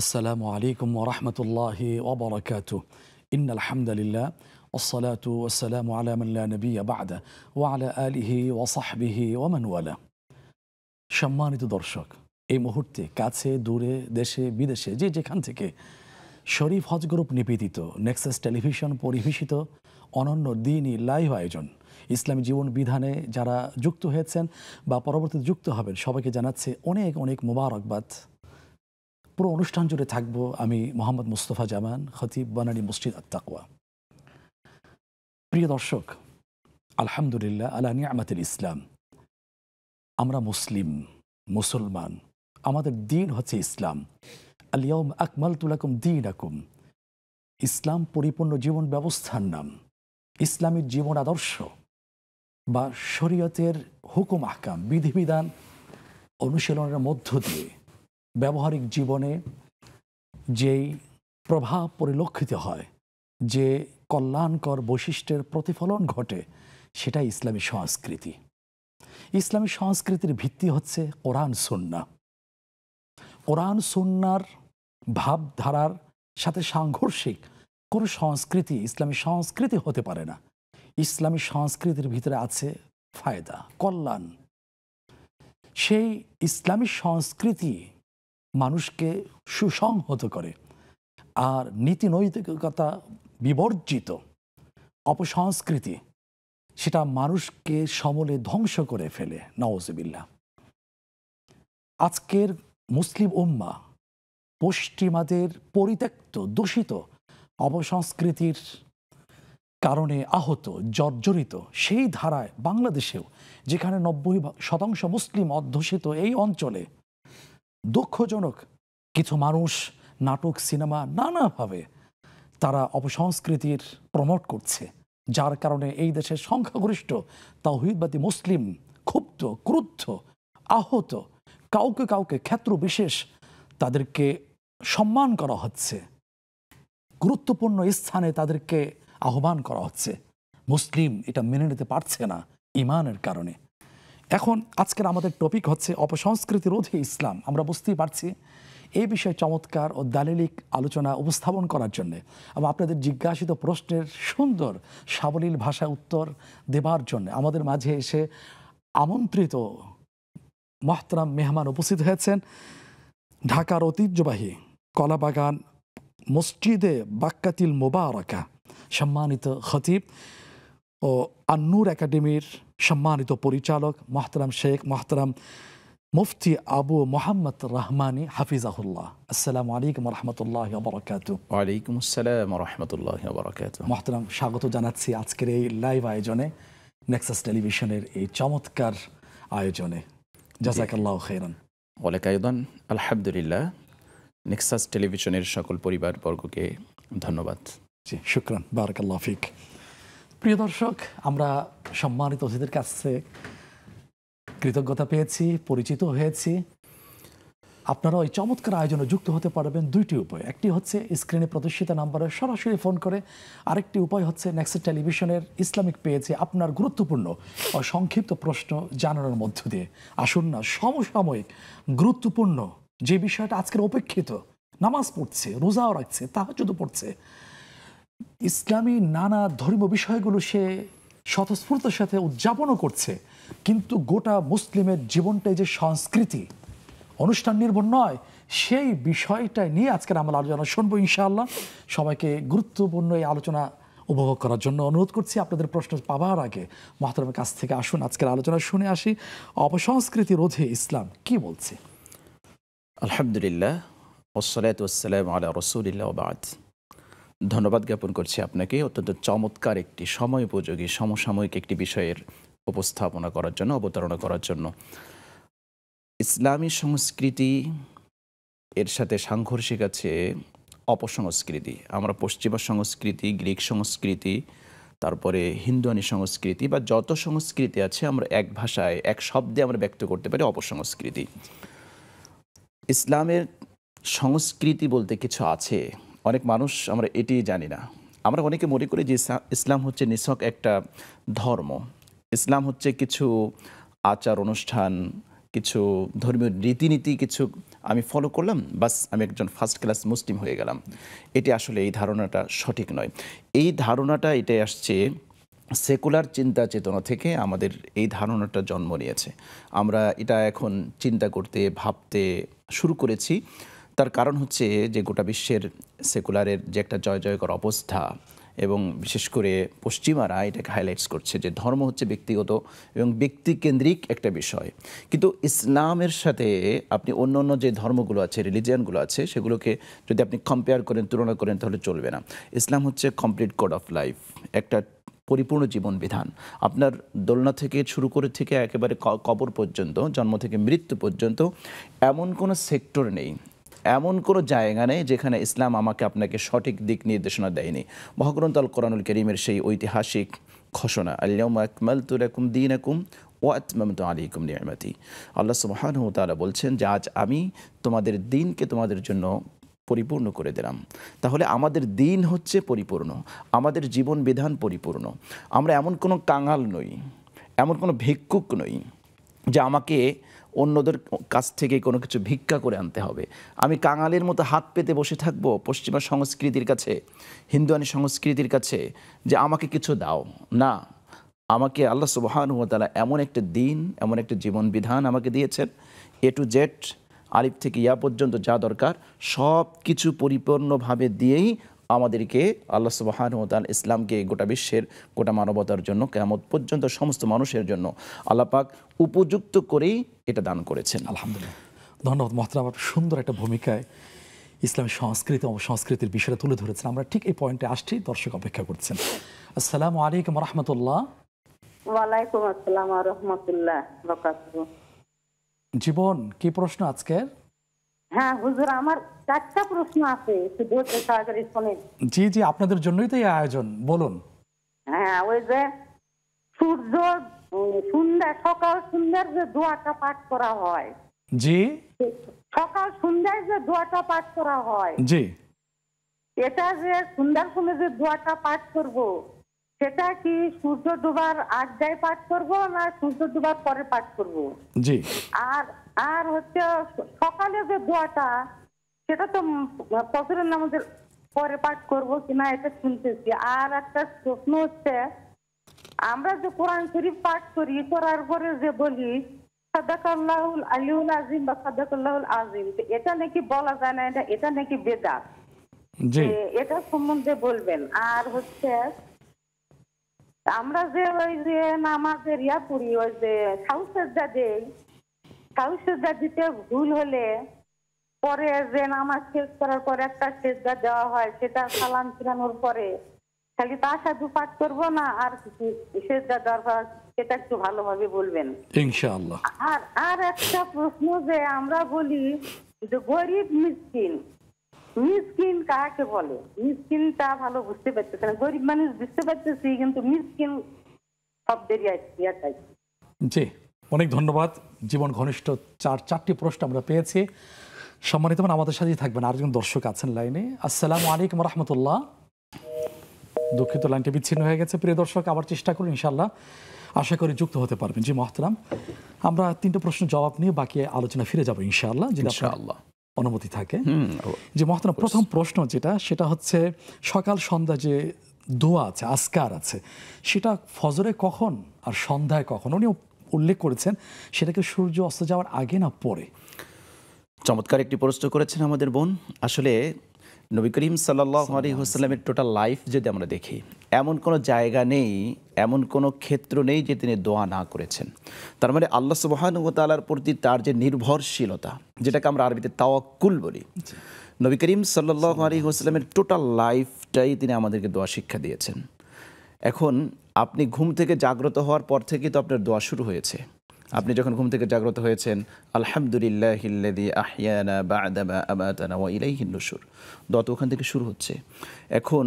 السلام عليكم ورحمة الله وبركاته إن الحمد لله والصلاة والسلام على من لا نبي بعده وعلى آله وصحبه ومن والاه সম্মানিত দর্শক এই মুহূর্তে কাছে দূরে দেশে বিদেশে যে যেখান থেকে শরীফ হজ গ্রুপ নিবেদিত নেক্সাস টেলিভিশন পরিবেশিত অনন্য দিনই লাইভ আয়োজন ইসলামী জীবন বিধানে যারা যুক্ত হয়েছেন বা পরবর্তীতে যুক্ত হবেন সবাইকে জানাচ্ছে অনেক অনেক মোবারকবাদ। পুরো অনুষ্ঠান জুড়ে থাকবো আমি মোহাম্মদ মুস্তফা জামান, খতিব বানানী মসজিদ আত-তাকওয়া। প্রিয় দর্শক, আলহামদুলিল্লাহ আলা নিয়ামাতিল ইসলাম, আমরা মুসলমান, আমাদের দিন হচ্ছে ইসলাম। আল ইয়াউমা আকমালতু লাকুম দীনাকুম, ইসলাম পরিপূর্ণ জীবন ব্যবস্থার নাম। ইসলামী জীবন আদর্শ বা শরীয়তের হুকুম আহকাম বিধিবিধান অনুশীলনের মধ্য দিয়ে ব্যবহারিক জীবনে যেই প্রভাব পরিলক্ষিত হয়, যে কল্যাণকর বৈশিষ্ট্যের প্রতিফলন ঘটে, সেটাই ইসলামী সংস্কৃতি। ইসলামী সংস্কৃতির ভিত্তি হচ্ছে কোরআন সুন্নাহ। কোরআন সুন্নাহর ভাবধারার সাথে সাংঘর্ষিক কোনো সংস্কৃতি ইসলামী সংস্কৃতি হতে পারে না। ইসলামী সংস্কৃতির ভিতরে আছে ফায়দা, কল্যাণ। সেই ইসলামী সংস্কৃতি মানুষকে সুসংহত করে, আর নীতি নৈতিকতা বিবর্জিত অপসংস্কৃতি সেটা মানুষকে সমূলে ধ্বংস করে ফেলে। নাউজুবিল্লাহ। আজকের মুসলিম উম্মাহ পশ্চিমাদের পরিত্যক্ত দূষিত অপসংস্কৃতির কারণে আহত, জর্জরিত। সেই ধারায় বাংলাদেশেও, যেখানে 90% মুসলিম অধ্যুষিত এই অঞ্চলে, দুঃখজনক কিছু মানুষ নাটক, সিনেমা নানাভাবে তারা অপসংস্কৃতির প্রমোট করছে, যার কারণে এই দেশের সংখ্যাগরিষ্ঠ তাওহীদবাদী মুসলিম ক্ষুব্ধ, ক্রুদ্ধ, আহত। কাউকে কাউকে ক্ষেত্র বিশেষ তাদেরকে সম্মান করা হচ্ছে, গুরুত্বপূর্ণ স্থানে তাদেরকে আহ্বান করা হচ্ছে। মুসলিম এটা মেনে নিতে পারছে না ঈমানের কারণে। এখন আজকের আমাদের টপিক হচ্ছে অপসংস্কৃতি রোধে ইসলাম। আমরা বুঝতেই পারছি এই বিষয়ে চমৎকার ও দালিলিক আলোচনা উপস্থাপন করার জন্যে এবং আপনাদের জিজ্ঞাসিত প্রশ্নের সুন্দর সাবলীল ভাষায় উত্তর দেবার জন্য আমাদের মাঝে এসে আমন্ত্রিত মোহতারাম মেহমান উপস্থিত হয়েছেন। ঢাকার ঐতিহ্যবাহী কলাবাগান মসজিদে বাক্কাতিল মোবারকা সম্মানিত খতিব ও আন-নূর একাডেমির সম্মানিত পরিচালক মোহতারাম শেখ মোহতারাম মুফতি আবু মোহাম্মদ রহমানী হাফিজাহুল্লাহ। আসসালামু আলাইকুম ওয়া রাহমাতুল্লাহি ওয়া বারাকাতুহু। ওয়া আলাইকুম আসসালাম ওয়া রাহমাতুল্লাহি ওয়া বারাকাতুহু। মোহতারাম, স্বাগত জানাচ্ছি আজকের এই লাইভ আয়োজনে, নেক্সাস টেলিভিশনের এই চমৎকার আয়োজনে। জাযাকাল্লাহু খাইরান। ওয়ালাকা আইদান। আলহামদুলিল্লাহ, নেক্সাস টেলিভিশনের সকল পরিবারবর্গকে ধন্যবাদ। জি, শুকরান, বারাকাল্লাহু ফিক। প্রিয় দর্শক, আমরা সম্মানিত অতিথিদের কাছে কৃতজ্ঞতা পেয়েছি, পরিচিত হয়েছি। আপনারা ওই চমৎকার আয়োজনে যুক্ত হতে পারবেন দুইটি উপায়। একটি হচ্ছে স্ক্রিনে প্রদর্শিত নাম্বারে সরাসরি ফোন করে, আরেকটি উপায় হচ্ছে নেক্সাস টেলিভিশনের ইসলামিক পেজে আপনার গুরুত্বপূর্ণ ও সংক্ষিপ্ত প্রশ্ন জানানোর মধ্য দিয়ে। আসুন না, সমসাময়িক গুরুত্বপূর্ণ যে বিষয়টা আজকের অপেক্ষিত, নামাজ পড়ছে, রোজাও রাখছে, তাহাজ্জুদও পড়ছে, ইসলামী নানা ধর্মীয় বিষয়গুলো সে স্বতঃস্ফূর্তের সাথে উদযাপনও করছে, কিন্তু গোটা মুসলিমের জীবনটাই যে সংস্কৃতি অনুষ্ঠান নির্ভর নয়, সেই বিষয়টাই নিয়ে আজকের আমরা আলোচনা শুনবো ইনশাআল্লাহ। সবাইকে গুরুত্বপূর্ণ এই আলোচনা উপভোগ করার জন্য অনুরোধ করছি। আপনাদের প্রশ্ন পাবার আগে মোহতারামের কাছ থেকে আসুন আজকের আলোচনা শুনে আসি। অপসংস্কৃতি রোধে ইসলাম কি বলছে? আলহামদুলিল্লাহ, ওয়াসসালাতু ওয়াসসালামু আলা রাসূলিল্লাহ ওয়া বা'দ। ধন্যবাদ জ্ঞাপন করছি আপনাকে অত্যন্ত চমৎকার একটি সময় উপযোগী সমসাময়িক একটি বিষয়ের উপস্থাপনা করার জন্য, অবতারণা করার জন্য। ইসলামী সংস্কৃতি এর সাথে সাংঘর্ষিক আছে অপসংস্কৃতি। আমরা পশ্চিমা সংস্কৃতি, গ্রিক সংস্কৃতি, তারপরে হিন্দুয়ানি সংস্কৃতি বা যত সংস্কৃতি আছে আমরা এক ভাষায়, এক শব্দে আমরা ব্যক্ত করতে পারি অপসংস্কৃতি। ইসলামের সংস্কৃতি বলতে কিছু আছে, অনেক মানুষ আমরা এটি জানি না। আমরা অনেকে মনে করি যে ইসলাম হচ্ছে নিছক একটা ধর্ম, ইসলাম হচ্ছে কিছু আচার অনুষ্ঠান, কিছু ধর্মীয় রীতিনীতি কিছু আমি ফলো করলাম, বাস আমি একজন ফার্স্ট ক্লাস মুসলিম হয়ে গেলাম। এটি আসলে এই ধারণাটা সঠিক নয়। এই ধারণাটা এটাই আসছে সেকুলার চিন্তা চেতনা থেকে আমাদের এই ধারণাটা জন্ম নিয়েছে। আমরা এটা এখন চিন্তা করতে ভাবতে শুরু করেছি। তার কারণ হচ্ছে যে গোটা বিশ্বের সেকুলারের যে একটা জয় জয়কর অবস্থা, এবং বিশেষ করে পশ্চিমারা এটাকে হাইলাইটস করছে যে ধর্ম হচ্ছে ব্যক্তিগত এবং ব্যক্তিকেন্দ্রিক একটা বিষয়। কিন্তু ইসলামের সাথে আপনি অন্য অন্য যে ধর্মগুলো আছে, রিলিজিয়ানগুলো আছে, সেগুলোকে যদি আপনি কম্পেয়ার করেন, তুলনা করেন, তাহলে চলবে না। ইসলাম হচ্ছে কমপ্লিট কোড অফ লাইফ, একটা পরিপূর্ণ জীবন বিধান। আপনার দোলনা থেকে শুরু করে থেকে একেবারে কবর পর্যন্ত, জন্ম থেকে মৃত্যু পর্যন্ত এমন কোনো সেক্টর নেই, এমন কোনো জায়গা নেই যেখানে ইসলাম আমাকে আপনাকে সঠিক দিক নির্দেশনা দেয়নি। মহাগ্রন্থ আল কোরআনুল কারীমের সেই ঐতিহাসিক ঘোষণা, আল-ইয়াওমা আকমালতু লাকুম দীনাকুম ওয়া আতমামতু আলাইকুম নি'মাতি। আল্লাহ সুবহানাহু ওয়া তাআলা বলছেন যে আজ আমি তোমাদের দ্বীনকে তোমাদের জন্য পরিপূর্ণ করে দিলাম। তাহলে আমাদের দ্বীন হচ্ছে পরিপূর্ণ, আমাদের জীবন বিধান পরিপূর্ণ। আমরা এমন কোনো কাঙাল নই, এমন কোনো ভিক্ষুক নই যে আমাকে অন্যদের কাছ থেকে কোনো কিছু ভিক্ষা করে আনতে হবে। আমি কাঙালের মতো হাত পেতে বসে থাকবো পশ্চিমা সংস্কৃতির কাছে, হিন্দুয়ানি সংস্কৃতির কাছে, যে আমাকে কিছু দাও। না, আমাকে আল্লাহ সুবহানাহু ওয়া তাআলা এমন একটা দিন, এমন একটা জীবন বিধান আমাকে দিয়েছেন, এ টু জেড, আলিফ থেকে ইয়া পর্যন্ত যা দরকার সব কিছু পরিপূর্ণভাবে দিয়েই আমাদেরকে আল্লাহ সুবহানাহু ওয়া তাআলা ইসলামকে গোটা বিশ্বের, গোটা মানবতার জন্য, কিয়ামত পর্যন্ত সমস্ত মানুষের জন্য আল্লাহ পাক উপযুক্ত করেই এটা দান করেছেন। আলহামদুলিল্লাহ, ধন্যবাদ মোহতারাম। সুন্দর একটা ভূমিকায় ইসলামের সংস্কৃতি ও সংস্কৃতির বিষয়টা তুলে ধরেছেন। আমরা ঠিক এই পয়েন্টে আসছি, দর্শক অপেক্ষা করছেন। আসসালামু আলাইকুম রহমতুল্লাহ। ওয়ালাইকুম আসসালাম ওয়া রাহমাতুল্লাহ ওয়া বারাকাতুহু। জীবন, কি প্রশ্ন আজকের? হ্যাঁ হুজুর, আমার 4টা প্রশ্ন আছে, একটু ধৈর্য সহকারে শুনেন। জি জি, আপনাদের জন্যই তো এই আয়োজন, বলুন। হ্যাঁ, ওই যে সূর্য সন্ধ্যা, সকাল সন্ধ্যার যে দোয়াটা পাঠ করা হয়, জি সকাল সন্ধ্যায় যে দোয়াটা পাঠ করা হয়, জি এটা যে সন্ধ্যার সময় যে দোয়াটা পাঠ করব, সেটা কি সূর্য ডোবার আগে পাঠ করব না সূর্য ডোবার পরে পাঠ করব? জি আর আর হচ্ছে সকালে যে দোয়াটা, সেটা তো ফজরের নামাজের পরে পাঠ করব কিনা এটা শুনতেছি। আর একটা প্রশ্ন হচ্ছে, আমরা যে কোরআন শরীফ পাঠ করি, করার পরে যে বলি সাদাকাল্লাহুল আলিউল আযীম বা সাদাকাল্লাহুল আযীম, এটা নাকি বলা যায় না, এটা নাকি বেদাত। জি এটা সম্বন্ধে বলবেন। আর হচ্ছে আমরা যে ওই যে নামাজের ইয়া করি, ওই যে সাউসেজদা দেই, সাউসেজদা দিতে ভুল হলে পরে যে নামাজ শেষ করার পরে একটা সেজদা দেওয়া হয়, সেটা সালাম ফিরানোর পরে খালি তাশাহুদ পাঠ করব না আর কিছু সেজদা দেওয়ার পর, সেটা একটু ভালোভাবে বলবেন ইনশাআল্লাহ। আর আর একটা প্রশ্ন, যে আমরা বলি যে গরিব মিসকিন, মিসকিন কাকে বলে? মিসকিনটা ভালো বুঝতে পারতেছি না। গরিব মানুষ বুঝতে পারতেছি, কিন্তু মিসকিন শব্দেরই ইয়াটাই। জি, অনেক ধন্যবাদ জীবন। ঘনিষ্ঠ চারটি প্রশ্ন আমরা পেয়েছি। সম্মানিত আমাদের সাথেই থাকবেন, আরেকজন দর্শক আছেন লাইনে। আসসালামু আলাইকুম রহমতুল্লাহ। দুঃখিত, লাইনটি বিচ্ছিন্ন হয়ে গেছে। প্রিয় দর্শক, আবার চেষ্টা করুন, ইনশাআল্লাহ আশা করি যুক্ত হতে পারবেন। জি মহতারাম, আমরা 3টে প্রশ্নের জবাব নিয়ে বাকি আলোচনা ফিরে যাবো ইনশাআল্লাহ, যদি আপনার অনুমতি থাকে। যে মহতারাম, প্রথম প্রশ্ন সেটা হচ্ছে, সকাল সন্ধ্যা যে দোয়া আছে, আজকার আছে, সেটা ফজরে কখন আর সন্ধ্যায় কখন উনি উল্লেখ করেছেন? সেটাকে সূর্য অস্ত যাওয়ার আগে না পরে? চমৎকার একটি প্রশ্ন করেছেন আমাদের বোন। আসলে নবী করিম সাল্লাল্লাহু আলাইহি ওয়াসাল্লামের টোটাল লাইফ যদি আমরা দেখি, এমন কোনো জায়গা নেই, এমন কোনো ক্ষেত্র নেই যে তিনি দোয়া না করেছেন। তার মানে আল্লাহ সুবহানাহু ওয়া তাআলার প্রতি তার যে নির্ভরশীলতা, যেটাকে আমরা আরবিতে তাওয়াক্কুল বলি, নবী করিম সাল্লাল্লাহু আলাইহি ওয়াসাল্লামের টোটাল লাইফটাই তিনি আমাদেরকে দোয়া শিক্ষা দিয়েছেন। এখন আপনি ঘুম থেকে জাগ্রত হওয়ার পর থেকেই তো আপনার দোয়া শুরু হয়েছে। আপনি যখন ঘুম থেকে জাগ্রত হয়েছেন, আলহামদুলিল্লাহিল্লাযী আহইয়ানা বা'দা মা আমাতানা ওয়া ইলাইহিন নুশুর, দোয়া তো ওখান থেকে শুরু হচ্ছে। এখন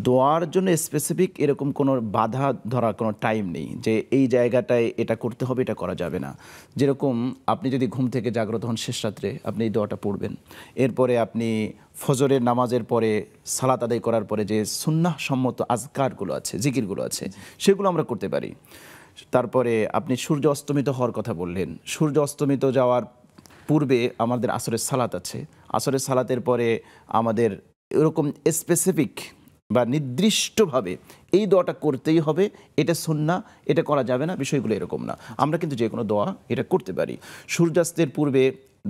দোয়ার জন্য স্পেসিফিক এরকম কোনো বাধা ধরার কোনো টাইম নেই যে এই জায়গাটায় এটা করতে হবে, এটা করা যাবে না। যেরকম আপনি যদি ঘুম থেকে জাগ্রত হন শেষ রাত্রে, আপনি এই দোয়াটা পড়বেন। এরপরে আপনি ফজরের নামাজের পরে সালাত আদায় করার পরে যে সুন্নাহ সম্মত আজকারগুলো আছে, জিকিরগুলো আছে, সেগুলো আমরা করতে পারি। তারপরে আপনি সূর্য অস্তমিত হওয়ার কথা বললেন, সূর্য অস্তমিত যাওয়ার পূর্বে আমাদের আসরের সালাত আছে, আসরের সালাতের পরে আমাদের এরকম স্পেসিফিক বা নির্দিষ্টভাবে এই দোয়াটা করতেই হবে, এটা সুন্নাহ, এটা করা যাবে না, বিষয়গুলো এরকম না। আমরা কিন্তু যে কোনো দোয়া এটা করতে পারি। সূর্যাস্তের পূর্বে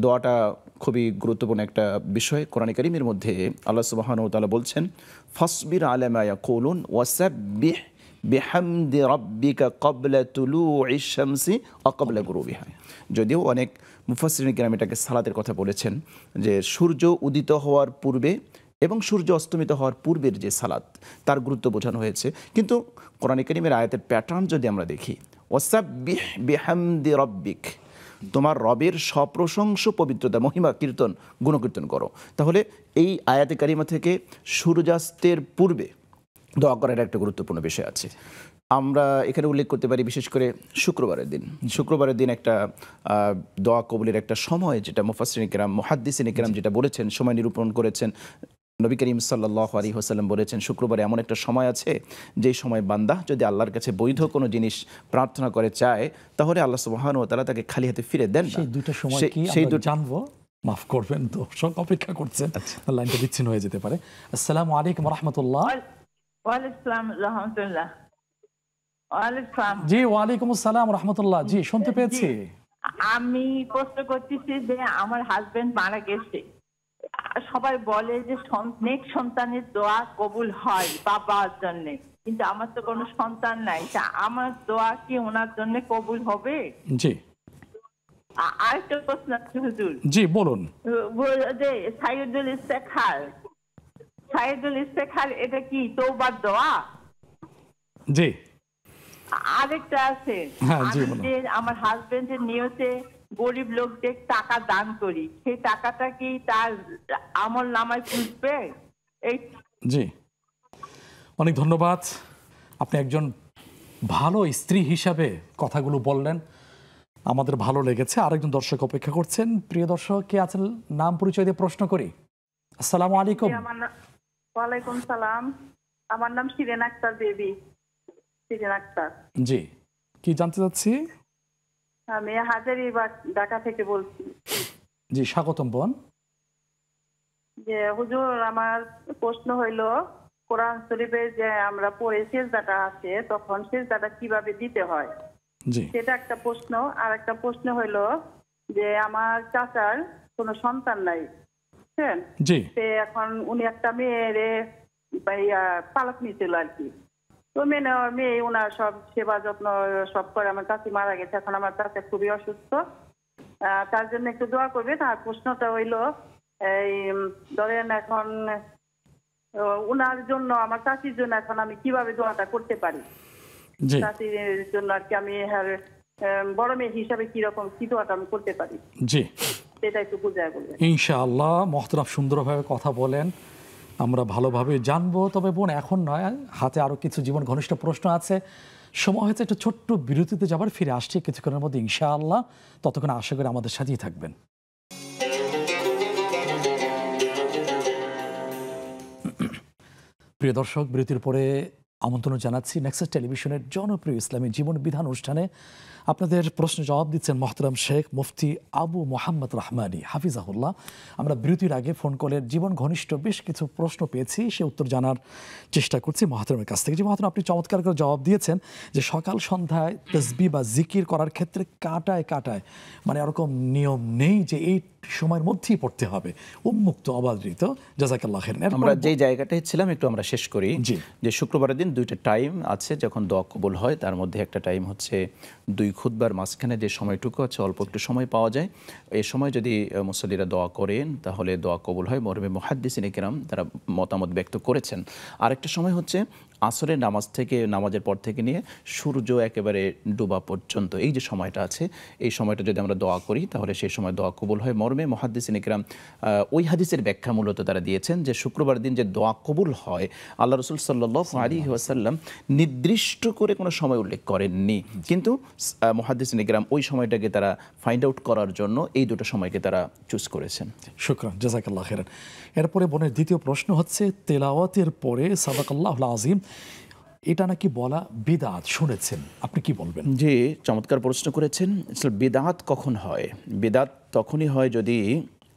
দোয়াটা খুবই গুরুত্বপূর্ণ একটা বিষয়। কোরআন কারীমের মধ্যে আল্লাহ সুবহানাহু ওয়া তাআলা বলছেন, ফাসবির আলা মা ইয়াকুলুন ওয়াসাব্বিহ বিহামদি রাব্বিকা ক্বাবলা তুলুইশ শামসি ওয়া ক্বাবলা গুরুবিহা। যদিও অনেক মুফাসসিরিন কিরাম এটাকে সালাতের কথা বলেছেন, যে সূর্য উদিত হওয়ার পূর্বে এবং সূর্য অস্তমিত হওয়ার পূর্বের যে সালাত, তার গুরুত্ব বোঝানো হয়েছে। কিন্তু কোরআন কারীমের আয়াতের প্যাটার্ন যদি আমরা দেখি, ওয়াসাব্বিহ বিহামদি রাব্বিক, তোমার রবের সপ্রশংস পবিত্রতা, মহিমা কীর্তন, গুণকীর্তন করো, তাহলে এই আয়াতে কারিমা থেকে সূর্যাস্তের পূর্বে দোয়া করার একটা গুরুত্বপূর্ণ বিষয় আছে। আমরা এখানে উল্লেখ করতে পারি বিশেষ করে শুক্রবারের দিন একটা দোয়া কবুলের একটা সময়, যেটা মুফাসসিরিন কিরাম, মুহাদ্দিসিন কিরাম যেটা বলেছেন, সময় নিরূপণ করেছেন। নবী করিম সাল্লাল্লাহু আলাইহি ওয়াসাল্লাম বলেছেন, শুক্রবারে এমন একটা সময় আছে যেই সময় বান্দা যদি আল্লাহর কাছে বৈধ কোনো জিনিস প্রার্থনা করে চায়, তাহলে আল্লাহ সুবহানাহু ওয়া তাআলা তাকে খালি হাতে ফিরে দেন না। সেই দুটো সময় কি আমরা জানবো? মাফ করবেন, দর্শক অপেক্ষা করছেন, লাইনটা বিচ্ছিন্ন হয়ে যেতে পারে। আসসালামু আলাইকুম ওয়া রাহমাতুল্লাহ। ওয়ালাইকুম আসসালাম রাহমাতুল্লাহ। জি, ওয়ালাইকুম আসসালাম রাহমাতুল্লাহ। জি, শুনতে পেয়েছি। আমি প্রশ্ন করতেছি যে আমার হাজবেন্ড মারা গেছে, সবাই বলে যে নেক্সট সন্তানের দোয়া কবুল হয় বাবার জন্য, কিন্তু আমার তো কোনো সন্তান নাই, তা আমার দোয়া কি ওনার জন্য কবুল হবে? জি, আরেকটা প্রশ্ন আছে হুজুর। জি বলুন। যে সাইয়্যিদুল ইস্তেখার এটা কি তওবার দোয়া? জি, আরেকটা আছে, আমি যে আমার হাজবেন্ডের নিয়তে গরিব লোকদের টাকা দান করি, সেই টাকাটা কি তার আমল নামায় খুঁজবে? এই জি, অনেক ধন্যবাদ। আপনি একজন ভালো স্ত্রী হিসাবে কথাগুলো বললেন, আমাদের ভালো লেগেছে। আরেকজন দর্শক অপেক্ষা করছেন। প্রিয় দর্শক, কে আছেন? নাম পরিচয় দিয়ে প্রশ্ন করি। আসসালামু আলাইকুম। ওয়ালাইকুম সালাম, আমার নাম শিরিন আক্তার বেবি। শিরিন আক্তার। জি, কি জানতে চাচ্ছি? আমি হাজারীবাগ ঢাকা থেকে বলছি। জি, স্বাগতম বোন। যে হুজুর, আমার প্রশ্ন হইলো, কোরআন শরীফে যে আমরা পড়ে সিজদাটা আছে, তখন সিজদাটা কিভাবে দিতে হয়, জি, সেটা একটা প্রশ্ন। আর একটা প্রশ্ন হইলো যে আমার চাচার কোনো সন্তান নাই, বুঝছেন? জি, সে এখন উনি একটা মেয়েরে তালাক নিয়েছিল আর কি। তো মেয়ে ওনার সব সেবা যত্ন সব করে। আমার চাচি মারা গেছে, এখন আমার চাচা খুবই অসুস্থ, তার জন্য একটু দোয়া করবে। তার প্রশ্নটা হইলো, এই ধরেন এখন উনার জন্য, আমার চাচির জন্য এখন আমি কিভাবে দোয়াটা করতে পারি? জি, চাচির জন্য আর কি, আমি বড় মেয়ে হিসাবে কিরকম কি দোয়াটা আমি করতে পারি, জি, সেটা একটু বুঝায় বলবেন। ইনশাআল্লাহ। মোহতারাম সুন্দরভাবে কথা বলেন, আমরা ভালোভাবে জানবো। তবে বোন, এখন নয়, হাতে আরো কিছু জীবন ঘনিষ্ঠ প্রশ্ন আছে। সময় হয়েছে একটা ছোট্ট বিরতিতে যাবার, ফিরে আসছি কিছুক্ষণের মধ্যে ইনশাআল্লাহ। ততক্ষণ আশা করি আমাদের সাথেই থাকবেন। প্রিয় দর্শক, বিরতির পরে আমন্ত্রণ জানাচ্ছি নেক্সাস টেলিভিশনের জনপ্রিয় ইসলামী জীবন বিধান অনুষ্ঠানে। আপনাদের প্রশ্ন জবাব দিচ্ছেন মোহতারাম শেখ মুফতি আবু মোহাম্মদ রহমানী হাফিজাহুল্লাহ। আমরা বিরতির আগে ফোন কলের জীবন ঘনিষ্ঠ বেশ কিছু প্রশ্ন পেয়েছি, সে উত্তর জানার চেষ্টা করছি মহাতারামের কাছ থেকে। যে মহাতারাম, আপনি চমৎকার করে জবাব দিয়েছেন যে সকাল সন্ধ্যায় তাসবিহ বা জিকির করার ক্ষেত্রে কাটায় মানে এরকম নিয়ম নেই যে এই সময়ের মধ্যেই পড়তে হবে, উন্মুক্ত অবাধিত। জাযাকাল্লাহ খাইরান। আমরা যে জায়গাটায় ছিলাম একটু আমরা শেষ করি। যে শুক্রবারের দিন দুইটা টাইম আছে যখন দোয়া কবুল হয়, তার মধ্যে একটা টাইম হচ্ছে দুই খুতবার মাঝখানে যে সময়টুকু আছে, অল্প একটু সময় পাওয়া যায়, এই সময় যদি মুসল্লিরা দোয়া করেন তাহলে দোয়া কবুল হয়। মরহুম মুহাদ্দিসিনে কিরাম তারা মতামত ব্যক্ত করেছেন। আরেকটা সময় হচ্ছে আসরের নামাজ থেকে, নামাজের পর থেকে নিয়ে সূর্য একেবারে ডুবা পর্যন্ত, এই যে সময়টা আছে, এই সময়টা যদি আমরা দোয়া করি তাহলে সেই সময় দোয়া কবুল হয়। মরমে মুহাদ্দিসিনে কিরাম ওই হাদিসের ব্যাখ্যা মূলত তারা দিয়েছেন যে শুক্রবার দিন যে দোয়া কবুল হয়, আল্লাহ রসুল সাল্লাল্লাহু আলাইহি ওয়াসাল্লাম নির্দিষ্ট করে কোনো সময় উল্লেখ করেননি, কিন্তু মুহাদ্দিসিনে কিরাম ওই সময়টাকে তারা ফাইন্ড আউট করার জন্য এই দুটো সময়কে তারা চুজ করেছেন। শুকরান, জাযাকাল্লাহ খাইরান। এরপরে বোনের দ্বিতীয় প্রশ্ন হচ্ছে, তেলাওয়াতের পরে সাদাকাল্লাহুল আযীম এটা নাকি বলা বিদআত শুনেছেন, আপনি কি বলবেন? যে চমৎকার প্রশ্ন করেছেন। বিদআত কখন হয়? বিদআত তখনই হয় যদি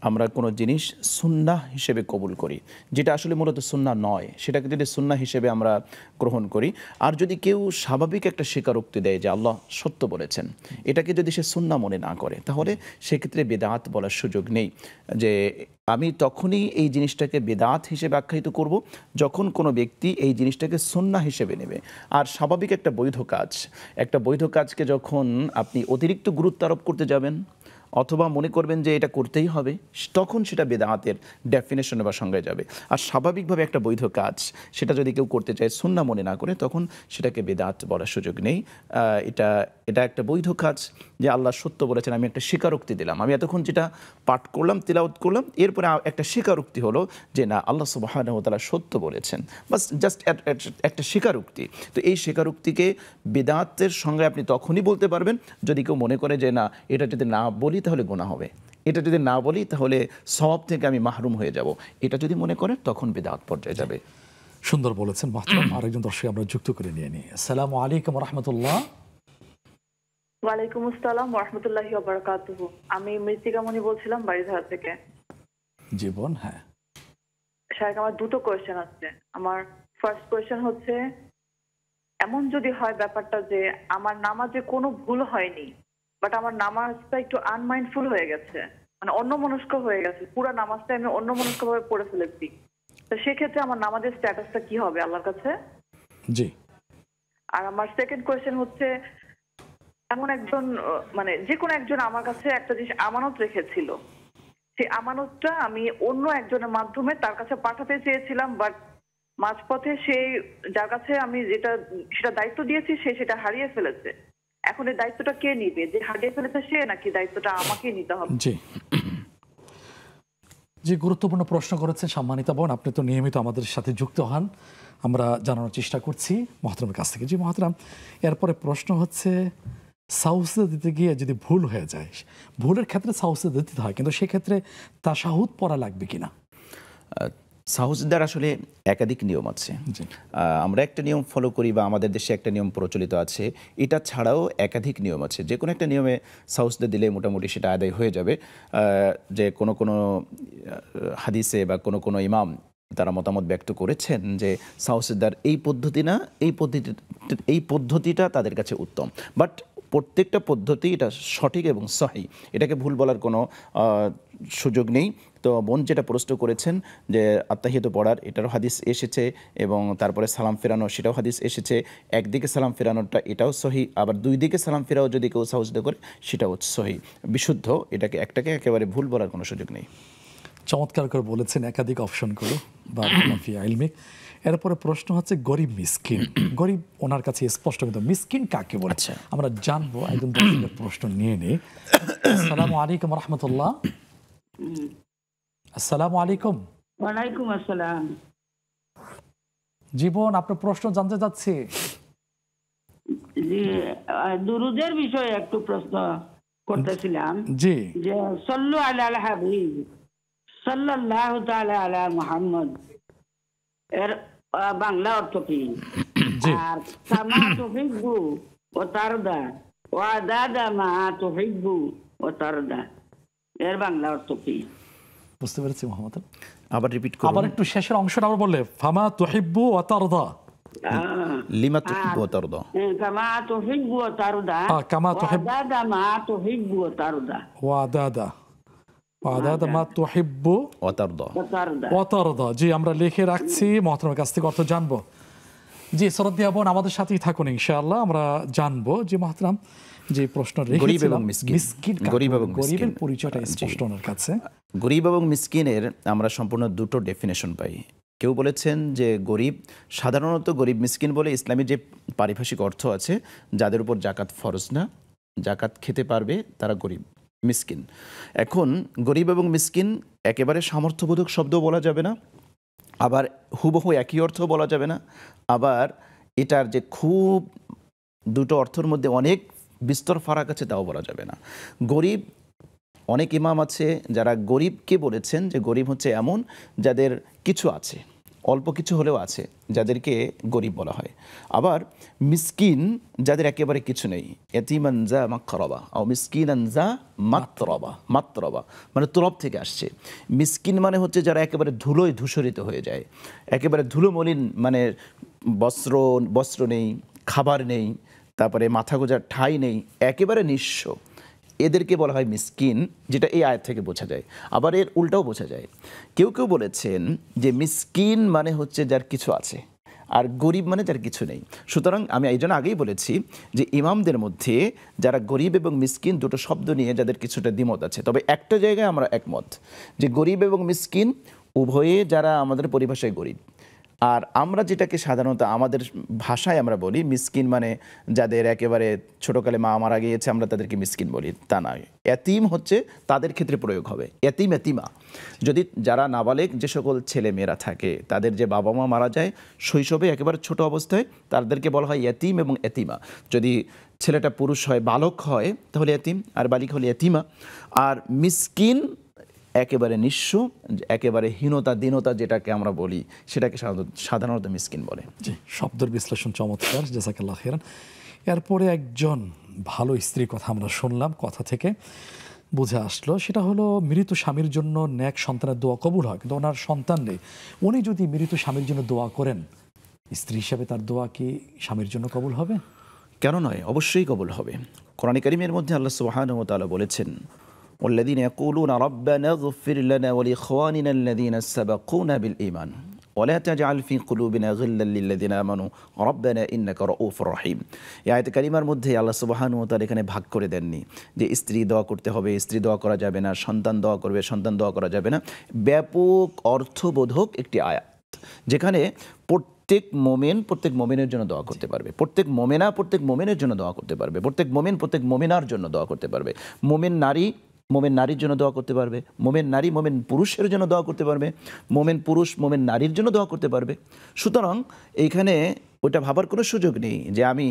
আমরা কোনো জিনিস সুন্নাহ হিসেবে কবুল করি, যেটা আসলে মূলত সুন্নাহ নয়, সেটাকে যদি সুন্নাহ হিসেবে আমরা গ্রহণ করি। আর যদি কেউ স্বাভাবিক একটা স্বীকারোক্তি দেয় যে আল্লাহ সত্য বলেছেন, এটাকে যদি সে সুন্নাহ মনে না করে, তাহলে সেক্ষেত্রে বিদআত বলার সুযোগ নেই। যে আমি তখনই এই জিনিসটাকে বিদআত হিসেবে আখ্যায়িত করব যখন কোনো ব্যক্তি এই জিনিসটাকে সুন্নাহ হিসেবে নেবে। আর স্বাভাবিক একটা বৈধ কাজকে যখন আপনি অতিরিক্ত গুরুত্ব আরোপ করতে যাবেন অথবা মনে করবেন যে এটা করতেই হবে, তখন সেটা বেদাতের ডেফিনেশনে বা সংজ্ঞায় যাবে। আর স্বাভাবিকভাবে একটা বৈধ কাজ সেটা যদি কেউ করতে চায় সুন্নাহ মনে না করে, তখন সেটাকে বেদাত বলার সুযোগ নেই। এটা একটা বৈধ কাজ যে আল্লাহ সত্য বলেছেন, আমি একটা স্বীকারোক্তি দিলাম। আমি এতক্ষণ যেটা পাঠ করলাম, তিলাওয়াত করলাম, এরপরে একটা স্বীকারোক্তি হলো যে না, আল্লাহ সুবহানাহু ওয়া তাআলা সত্য বলেছেন, বাস জাস্ট একটা স্বীকারোক্তি। তো এই স্বীকারোক্তিকে বেদাতের সংজ্ঞায় আপনি তখনই বলতে পারবেন যদি কেউ মনে করে যে না, এটা যদি না বলি তাহলে গুনাহ হবে, এটা যদি না বলি তাহলে সওয়াব থেকে আমি মাহরুম হয়ে যাব, এটা যদি মনে করে তখন বিদআত পর্যায়ে যাবে। সুন্দর বলেছেন মাহতারাম। আরেকজন দর্শক আমরা যুক্ত করে নিয়ে নিই। আসসালামু আলাইকুম ওয়া রাহমাতুল্লাহ। ওয়ালাইকুম আসসালাম ওয়া রাহমাতুল্লাহি ওয়া বারাকাতুহু। আমি মৃত্তিকা মনি বলছিলাম বাড়িধারা থেকে। জীবন, হ্যাঁ শায়েখ, আমার দুটো কোয়েশ্চেন আছে। আমার ফার্স্ট কোয়েশ্চেন হচ্ছে, এমন যদি হয় ব্যাপারটা যে আমার নামাজে কোনো ভুল হয়নি, বাট আমার নামাজটা একটু আনমাইন্ডফুল হয়ে গেছে, মানে অন্যমনস্ক হয়ে গেছে, পুরো নামাজটা আমি অন্যমনস্ক ভাবে পড়ে ফেলেছি, তো সেক্ষেত্রে আমার নামাজের স্ট্যাটাসটা কি হবে আল্লাহর কাছে? জি। আর আমার সেকেন্ড কোয়েশ্চেন হচ্ছে, এমন একজন মানে যে কোনো একজন আমার কাছে একটা জিনিস আমানত রেখেছিল, সেই আমানতটা আমি অন্য একজনের মাধ্যমে তার কাছে পাঠাতে চেয়েছিলাম, বাট মাঝপথে সেই যার কাছে আমি সেটা দায়িত্ব দিয়েছি সে সেটা হারিয়ে ফেলেছে। এখন এই দায়িত্বটা কে নিবে? যে হারিয়ে ফেলেছে সে, নাকি দায়িত্বটা আমাকেই নিতে হবে? জি যে গুরুত্বপূর্ণ প্রশ্ন করেছেন সম্মানিতা বোন, আপনি তো নিয়মিত আমাদের সাথে যুক্ত হন, আমরা জানানোর চেষ্টা করছি মহতরমের কাছ থেকে। জি মহতরম, এরপরে প্রশ্ন হচ্ছে সাউসে দিতে গিয়ে যদি ভুল হয়ে যায়, ভুলের ক্ষেত্রে সাউসে দিতে হয়, কিন্তু সেক্ষেত্রে তাশাহুদ পড়া লাগবে কিনা? সাহুজদার আসলে একাধিক নিয়ম আছে। আমরা একটা নিয়ম ফলো করি বা আমাদের দেশে একটা নিয়ম প্রচলিত আছে, এটা ছাড়াও একাধিক নিয়ম আছে। যে কোনো একটা নিয়মে সাহুজদা দিলে মোটামুটি সেটা আদায় হয়ে যাবে। যে কোনো হাদিসে বা কোনো ইমাম তারা মতামত ব্যক্ত করেছেন যে সাহুজদার এই পদ্ধতিটা তাদের কাছে উত্তম, বাট প্রত্যেকটা পদ্ধতি এটা সঠিক এবং সহি, এটাকে ভুল বলার কোনো সুযোগ নেই। তো বোন যেটা প্রশ্ন করেছেন যে আত্তাহিয়াতু পড়ার, এটারও হাদিস এসেছে, এবং তারপরে সালাম ফেরানো সেটাও হাদিস এসেছে। একদিকে সালাম ফেরানোটা এটাও সহি, আবার দুই দিকে সালাম ফেরাও যদি কেউ সাজদা করে সেটাও সহি, বিশুদ্ধ, একটাকে একেবারে ভুল বলার কোনো সুযোগ নেই। চমৎকার করে বলেছেন, একাধিক অপশন করো বা ইলমিক। এরপরে প্রশ্ন হচ্ছে গরিব মিসকিন, গরিব ওনার কাছে স্পষ্ট, কিন্তু মিসকিন কাকে বলেছে আমরা জানবো। একদম দর্শকের প্রশ্ন নিয়ে নেই। আসসালামু আলাইকুম রহমতুল্লাহ। আসসালামু আলাইকুম। ওয়ালাইকুম আসসালাম। জীবন, আপনার প্রশ্ন জানতে চাচ্ছি। জি, দুরুদের বিষয়ে একটু প্রশ্ন করতেছিলাম। জি। যে সাল্লু আলাল হাবিব সাল্লাল্লাহু তাআলা আলা মুহাম্মদ এর বাংলা অর্থ কি? আর কামা তুহিব্বু ওয়া তারদা ওয়া আদাদা মা তুহিব্বু ওয়া তারদা এর বাংলা অর্থ কি? বুঝতে পেরেছি মোহাম্মদ। আবার রিপিট করুন। আবার একটু শেষের অংশটা আবার বললে। ফামা তুহিব্বু ওয়া তারদা, লিমা তুহিব্বু ওয়া তারদা, কামা তুহিব্বু ওয়া তারদা, কামা তুহিব্বু ওয়া আদাদা মা তুহিব্বু ওয়া তারদা, ওয়া আদাদা মা তুহিব্বু ওয়া তারদা। জি, আমরা লিখে রাখছি, মহতরমের কাছ থেকে অর্থ জানবো। জি শ্রদ্ধেয় বোন, আমাদের সাথেই থাকুন ইনশাআল্লাহ, আমরা জানবো যে মহতরম যে প্রশ্ন রেখেছিলাম গরিবের পরিচয়টা স্পষ্ট ওনার কাছে। গরিব এবং মিসকিনের আমরা সম্পূর্ণ দুটো ডেফিনেশন পাই। কেউ বলেছেন যে গরিব, সাধারণত গরিব মিসকিন বলে ইসলামী যে পারিভাষিক অর্থ আছে, যাদের উপর জাকাত ফরজ না, জাকাত খেতে পারবে, তারা গরিব মিসকিন। এখন গরিব এবং মিসকিন একেবারে সামর্থ্যবোধক শব্দ বলা যাবে না, আবার হুবহু একই অর্থ বলা যাবে না, আবার এটার যে খুব দুটো অর্থের মধ্যে অনেক বিস্তর ফারাক আছে তাও বলা যাবে না। গরিব, অনেক ইমাম আছে যারা গরিবকে বলেছেন যে গরিব হচ্ছে এমন যাদের কিছু আছে, অল্প কিছু হলেও আছে, যাদেরকে গরিব বলা হয়। আবার মিসকিন, যাদের একেবারে কিছু নেই, ইয়াতীমান যা মাকরাবা ও মিসকিনান যা মাতরবা। মাতরবা মানে তরব থেকে আসছে। মিসকিন মানে হচ্ছে যারা একেবারে ধুলোয় ধূসরিত হয়ে যায়, একেবারে ধুলো মলিন, মানে বস্ত্র নেই, খাবার নেই, তারপরে মাথা গোজার ঠাঁই নেই, একেবারে নিঃস্ব, এদেরকে বলা হয় মিসকিন, যেটা এই আয়াত থেকে বোঝা যায়। আবার এর উল্টাও বোঝা যায়। কেউ কেউ বলেছেন যে মিসকিন মানে হচ্ছে যার কিছু আছে, আর গরিব মানে যার কিছু নেই। সুতরাং আমি এই জন্য আগেই বলেছি যে ইমামদের মধ্যে যারা গরিব এবং মিসকিন দুটো শব্দ নিয়ে যাদের কিছুটা দ্বিমত আছে, তবে একটা জায়গায় আমরা একমত যে গরিব এবং মিসকিন উভয়ে যারা আমাদের পরিভাষায় গরিব। আর আমরা যেটাকে সাধারণত আমাদের ভাষায় আমরা বলি মিসকিন মানে যাদের একেবারে ছোটোকালে মা মারা গিয়েছে, আমরা তাদেরকে মিসকিন বলি, তা নয়। এতিম হচ্ছে তাদের ক্ষেত্রে প্রয়োগ হবে, এতিম এতিমা। যদি যারা নাবালেগ যে সকল ছেলে মেয়েরা থাকে, তাদের যে বাবা মা মারা যায় শৈশবে একেবারে ছোট অবস্থায়, তাদেরকে বলা হয় এতিম এবং এতিমা। যদি ছেলেটা পুরুষ হয়, বালক হয়, তাহলে এতিম, আর বালিক হলে এতিমা। আর মিসকিন একেবারে নিঃস্ব, একেবারে হীনতা দীনতা যেটাকে আমরা বলি, সেটাকে সাধারণত মিসকিন বলে। জি, শব্দের বিশ্লেষণ চমৎকার, জাযাকাল্লাহ খাইরান। এরপরে একজন ভালো স্ত্রীর কথা আমরা শুনলাম, কথা থেকে বুঝে আসলো সেটা হলো মৃত স্বামীর জন্য নেক সন্তানের দোয়া কবুল হয়, কিন্তু ওনার সন্তান নেই। উনি যদি মৃত স্বামীর জন্য দোয়া করেন, স্ত্রী হিসাবে তার দোয়া কি স্বামীর জন্য কবুল হবে? কেন নয়, অবশ্যই কবুল হবে। কোরআন কারীমের মধ্যে আল্লাহ সুবহানাহু ওয়া তাআলা বলেছেন, ওয়াল্লাযীনা ইয়াকুলুনা রাব্বানা ইগফির লানা ওয়া লিইখওয়ানিনা আল্লাযীনা সাবাকুনা বিল ঈমান ওয়া লা তাজআল ফি কুলুবিনা গিল্লাল লিল্লাযীনা আমানু রাব্বানা ইন্নাকা রাউফুর রহিম। এই আয়াতে কারিমার মধ্যে আল্লাহ সুবহানাহু ওয়া তাআলা এখানে ভাগ করে দেননি যে স্ত্রী দোয়া করতে হবে, স্ত্রী দোয়া করা যাবে না, সন্তান দোয়া করবে, সন্তান দোয়া করা যাবে না। ব্যাপক অর্থবোধক একটি আয়াত, যেখানে প্রত্যেক মোমেনের জন্য দোয়া করতে পারবে, প্রত্যেক মোমেনা প্রত্যেক মোমেনের জন্য দোয়া করতে পারবে, প্রত্যেক মোমেন প্রত্যেক মোমেনার জন্য দোয়া করতে পারবে, মোমেন নারীর জন্য দোয়া করতে পারবে, মোমেন নারী মোমেন পুরুষের জন্য দোয়া করতে পারবে, মোমেন পুরুষ মোমেন নারীর জন্য দোয়া করতে পারবে। সুতরাং এইখানে ওইটা ভাবার কোনো সুযোগ নেই যে আমি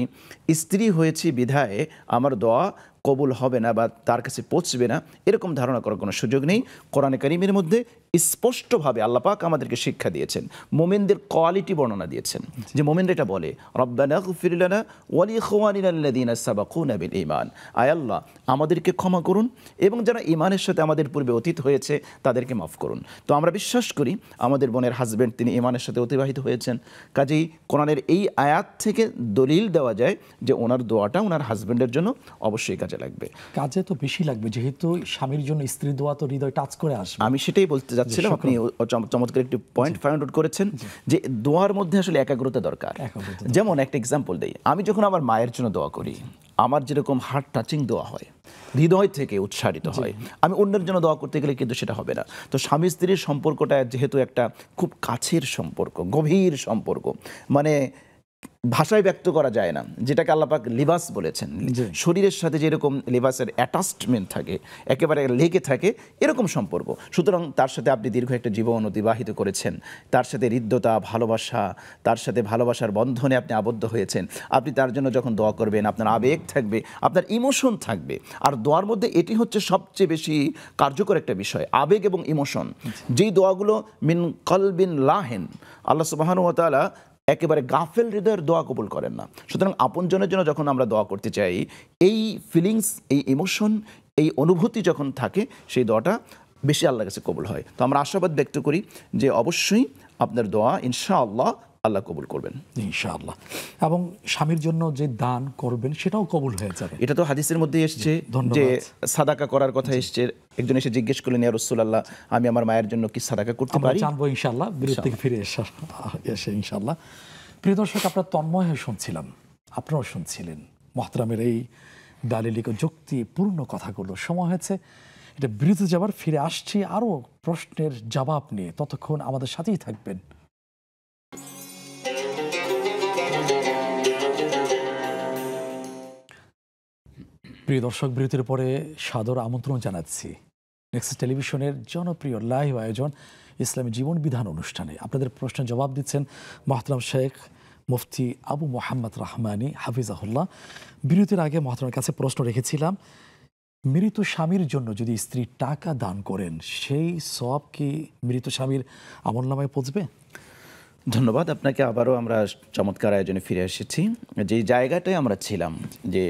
স্ত্রী হয়েছি বিধায় আমার দোয়া কবুল হবে না বা তার কাছে পৌঁছবে না, এরকম ধারণা করার কোনো সুযোগ নেই। কোরআনে কারীমের মধ্যে স্পষ্টভাবে আল্লাহ পাক আমাদেরকে শিক্ষা দিয়েছেন, মোমেনদের কোয়ালিটি বর্ণনা দিয়েছেন, যে মোমেনরা এটা বলে রব্বানা ইগফির লানা ওয়া লিইখওয়ানিনা আল্লাযীনা সাবাকুনা বিল ঈমান, আয় আল্লাহ আমাদেরকে ক্ষমা করুন এবং যারা ঈমানের সাথে আমাদের পূর্বে অতীত হয়েছে তাদেরকে মাফ করুন। তো আমরা বিশ্বাস করি আমাদের বোনের হাজব্যান্ড তিনি ঈমানের সাথে অতিবাহিত হয়েছেন, কাজেই কোরআনের এই আয়াত থেকে দলিল দেওয়া যায় যে ওনার দোয়াটা ওনার হাজব্যান্ডের জন্য অবশ্যই কাজে লাগবে। কাজে তো বেশি লাগবে, যেহেতু স্বামীর জন্য স্ত্রীর দোয়া তো হৃদয় টাচ করে আসবে। আমি সেটাই বলতে যাচ্ছিলাম, আপনি চমৎকার একটি পয়েন্ট ফাইন্ড আউট করেছেন যে দোয়ার মধ্যে আসলে একাগ্রতা দরকার। যেমন একটা এক্সাম্পল দেই, আমি যখন আমার মায়ের জন্য দোয়া করি, আমার যেরকম হার্ট টাচিং দোয়া হয়, হৃদয় থেকে উৎসারিত হয়, আমি অন্যের জন্য দোয়া করতে গেলে কিন্তু সেটা হবে না। তো স্বামী স্ত্রীর সম্পর্কটা যেহেতু একটা খুব কাছের সম্পর্ক, গভীর সম্পর্ক, মানে ভাষায় ব্যক্ত করা যায় না, যেটাকে আল্লাহ পাক লিবাস বলেছেন, শরীরের সাথে যেরকম লিবাসের অ্যাটাচমেন্ট থাকে, একেবারে লেগে থাকে, এরকম সম্পর্ক। সুতরাং তার সাথে আপনি দীর্ঘ একটা জীবন অতিবাহিত করেছেন, তার সাথে হৃদ্যতা, ভালোবাসা, তার সাথে ভালোবাসার বন্ধনে আপনি আবদ্ধ হয়েছেন। আপনি তার জন্য যখন দোয়া করবেন, আপনার আবেগ থাকবে, আপনার ইমোশন থাকবে। আর দোয়ার মধ্যে এটি হচ্ছে সবচেয়ে বেশি কার্যকর একটা বিষয়, আবেগ এবং ইমোশন। যেই দোয়াগুলো মিন কলবিন লাহেন, আল্লাহ সুবহানাহু ওয়া তাআলা একেবারে গাফেল হৃদয়ের দোয়া কবুল করেন না। সুতরাং আপনজনের জন্য যখন আমরা দোয়া করতে চাই, এই ফিলিংস, এই ইমোশন, এই অনুভূতি যখন থাকে, সেই দোয়াটা বেশি আল্লাহর কাছে কবুল হয়। তো আমরা আশাবাদ ব্যক্ত করি যে অবশ্যই আপনার দোয়া ইনশাআল্লাহ আল্লাহ কবুল করবেন ইনশাআল্লাহ, এবং স্বামীর জন্য যে দান করবেন সেটাও কবুল হয়ে যাবে। এটা তো হাদিসের মধ্যে এসছে যে সাদাকা করার কথা এসছে। একজন এসে জিজ্ঞেস করলেন, ইয়া রাসূলুল্লাহ, আমি আমার মায়ের জন্য কি সাদাকা করতে পারি? জানবো ইনশাআল্লাহ বিরতি থেকে ফিরে এসে ইনশাআল্লাহ। প্রিয় দর্শক, আপনারা তন্ময় হয়ে শুনছিলাম, আপনারাও শুনছিলেন মোহতারামের এই দালিলিক যুক্তি পূর্ণ কথাগুলো। সময় হয়েছে এটা বিরতি যাবার, ফিরে আসছি আরও প্রশ্নের জবাব নিয়ে। ততক্ষণ আমাদের সাথেই থাকবেন। প্রিয় দর্শক, বিরতির পরে সাদর আমন্ত্রণ জানাচ্ছি নেক্সট টেলিভিশনের জনপ্রিয় লাইভ আয়োজন ইসলামী জীবন বিধান অনুষ্ঠানে। আপনাদের প্রশ্নের জবাব দিচ্ছেন মোহতারাম শেখ মুফতি আবু মোহাম্মদ রহমানী হাফিজাহুল্লাহ। বিরতির আগে মোহতারামের কাছে প্রশ্ন রেখেছিলাম, মৃত স্বামীর জন্য যদি স্ত্রী টাকা দান করেন, সেই সওয়াব কি মৃত স্বামীর আমলনামায় পৌঁছবে? ধন্যবাদ আপনাকে। আবারও আমরা চমৎকার আয়োজনে ফিরে এসেছি। যে জায়গাটায় আমরা ছিলাম যে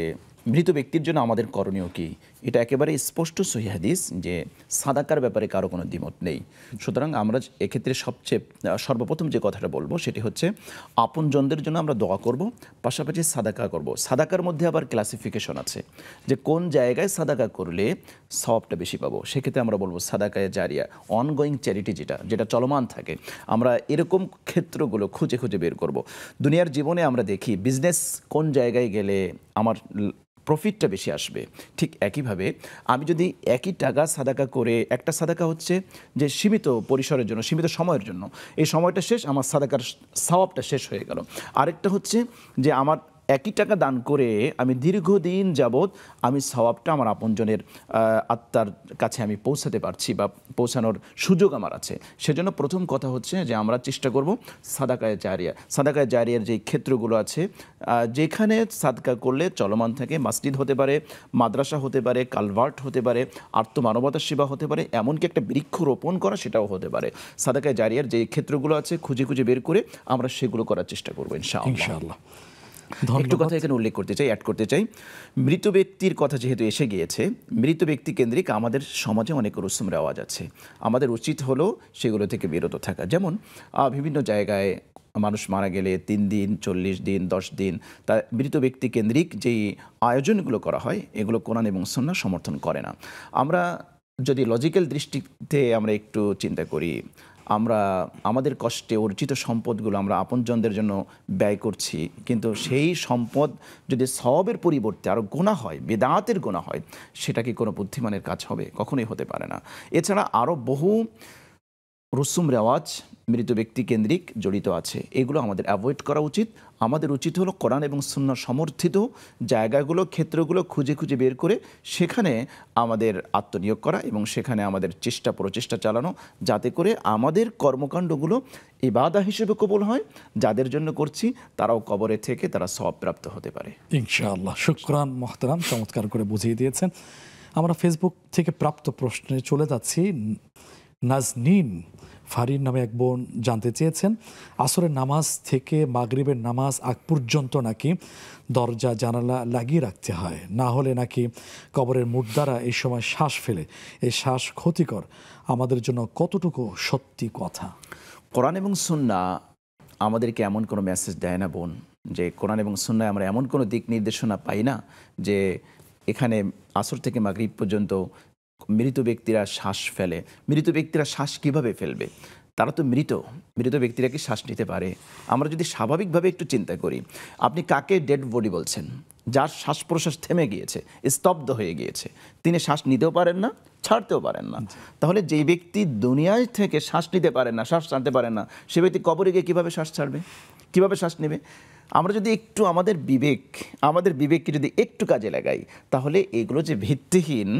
মৃত ব্যক্তির জন্য আমাদের করণীয় কি, এটা একেবারে স্পষ্ট সহিহ হাদিস যে সাদাকার ব্যাপারে কারো কোনো দ্বিমত নেই। সুতরাং আমরা এক্ষেত্রে সর্বপ্রথম যে কথাটা বলবো সেটি হচ্ছে আপনজনদের জন্য আমরা দোয়া করব, পাশাপাশি সাদাকা করব। সাদাকার মধ্যে আবার ক্লাসিফিকেশন আছে যে কোন জায়গায় সাদাকা করলে সওয়াবটা বেশি পাবো। সেক্ষেত্রে আমরা বলবো সাদাকায়ে জারিয়া, অনগোয়িং চ্যারিটি, যেটা চলমান থাকে। আমরা এরকম ক্ষেত্রগুলো খুঁজে খুঁজে বের করব। দুনিয়ার জীবনে আমরা দেখি বিজনেস কোন জায়গায় গেলে আমার প্রফিটটা বেশি আসবে, ঠিক একইভাবে আমি যদি একই টাকা সাদাকা করে, একটা সাদাকা হচ্ছে যে সীমিত পরিসরের জন্য, সীমিত সময়ের জন্য, এই সময়টা শেষ, আমার সাদাকার সওয়াবটা শেষ হয়ে গেল। আরেকটা হচ্ছে যে আমার একই টাকা দান করে আমি দীর্ঘদিন যাবৎ আমি সওয়াবটা আমার আপনজনের আত্মার কাছে আমি পৌঁছাতে পারছি বা পৌঁছানোর সুযোগ আমার আছে। সেজন্য প্রথম কথা হচ্ছে যে আমরা চেষ্টা করব সাদাকায়ে জারিয়া। সাদাকায়ে জারিয়ার যে ক্ষেত্রগুলো আছে, যেখানে সাদকা করলে চলমান থাকে, মসজিদ হতে পারে, মাদ্রাসা হতে পারে, কালভার্ট হতে পারে, আর্তমানবতার সেবা হতে পারে, এমনকি একটা বৃক্ষ রোপণ করা সেটাও হতে পারে। সাদাকায়ে জারিয়ার যে ক্ষেত্রগুলো আছে খুঁজে খুঁজে বের করে আমরা সেগুলো করার চেষ্টা করবো ইনশাআল্লাহ। একটু কথা এখানে উল্লেখ করতে চাই, অ্যাড করতে চাই। মৃত ব্যক্তির কথা যেহেতু এসে গিয়েছে, মৃত ব্যক্তি কেন্দ্রিক আমাদের সমাজে অনেক রসুম রেওয়াজ আছে। আমাদের উচিত হলো সেগুলো থেকে বিরত থাকা। যেমন বিভিন্ন জায়গায় মানুষ মারা গেলে 3 দিন, 40 দিন, 10 দিন তা মৃত ব্যক্তি কেন্দ্রিক যেই আয়োজনগুলো করা হয়, এগুলো কোরআন এবং সুন্নাহ সমর্থন করে না। আমরা যদি লজিক্যাল দৃষ্টিতে আমরা একটু চিন্তা করি, আমরা আমাদের কষ্টে অর্জিত সম্পদগুলো আমরা আপনজনদের জন্য ব্যয় করছি, কিন্তু সেই সম্পদ যদি সওয়াবের পরিবর্তে আরও গুনাহ হয়, বিদআতের গুনাহ হয়, সেটা কি কোনো বুদ্ধিমানের কাজ হবে? কখনোই হতে পারে না। এছাড়া আরও বহু রসুম রেওয়াজ মৃত ব্যক্তি কেন্দ্রিক জড়িত আছে, এগুলো আমাদের অ্যাভয়েড করা উচিত। আমাদের উচিত হলো কোরআন এবং সুন্নাহ সমর্থিত জায়গাগুলো, ক্ষেত্রগুলো খুঁজে খুঁজে বের করে সেখানে আমাদের আত্মনিয়োগ করা এবং সেখানে আমাদের প্রচেষ্টা চালানো, যাতে করে আমাদের কর্মকাণ্ডগুলো ইবাদা হিসেবে কবুল হয়, যাদের জন্য করছি তারাও কবরে থেকে তারা সওয়াব প্রাপ্ত হতে পারে ইনশাআল্লাহ। শুকরান মোহতারাম, চমৎকার করে বুঝিয়ে দিয়েছেন। আমরা ফেসবুক থেকে প্রাপ্ত প্রশ্নে চলে যাচ্ছি। নাজনীন ফারিন নামে এক বোন জানতে চেয়েছেন, আসরের নামাজ থেকে মাগরিবের নামাজ আগ পর্যন্ত নাকি দরজা জানালা লাগিয়ে রাখতে হয়, না হলে নাকি কবরের মুর্দারা এই সময় শ্বাস ফেলে, এই শ্বাস ক্ষতিকর, আমাদের জন্য কতটুকু সত্যি কথা? কোরআন এবং সুন্নাহ আমাদেরকে এমন কোনো মেসেজ দেয় না বোন, যে কোরআন এবং সুন্নাহয় আমরা এমন কোনো দিক নির্দেশনা পাই না যে এখানে আসর থেকে মাগরিব পর্যন্ত মৃত ব্যক্তিরা শ্বাস ফেলে। মৃত ব্যক্তিরা শ্বাস কিভাবে ফেলবে? তারা তো মৃত ব্যক্তিরা কি শ্বাস নিতে পারে? আমরা যদি স্বাভাবিকভাবে একটু চিন্তা করি, আপনি কাকে ডেড বডি বলছেন? যার শ্বাস প্রশ্বাস থেমে গিয়েছে, স্তব্ধ হয়ে গিয়েছে, তিনি শ্বাস নিতেও পারেন না, ছাড়তেও পারেন না। তাহলে যেই ব্যক্তি দুনিয়ায় থেকে শ্বাস নিতে পারেন না, শ্বাস ছাড়তে পারেন না, সে ব্যক্তি কবরে গিয়ে কীভাবে শ্বাস ছাড়বে, কীভাবে শ্বাস নেবে? আমরা যদি একটু আমাদের বিবেককে যদি একটু কাজে লাগাই, তাহলে এগুলো যে ভিত্তিহীন,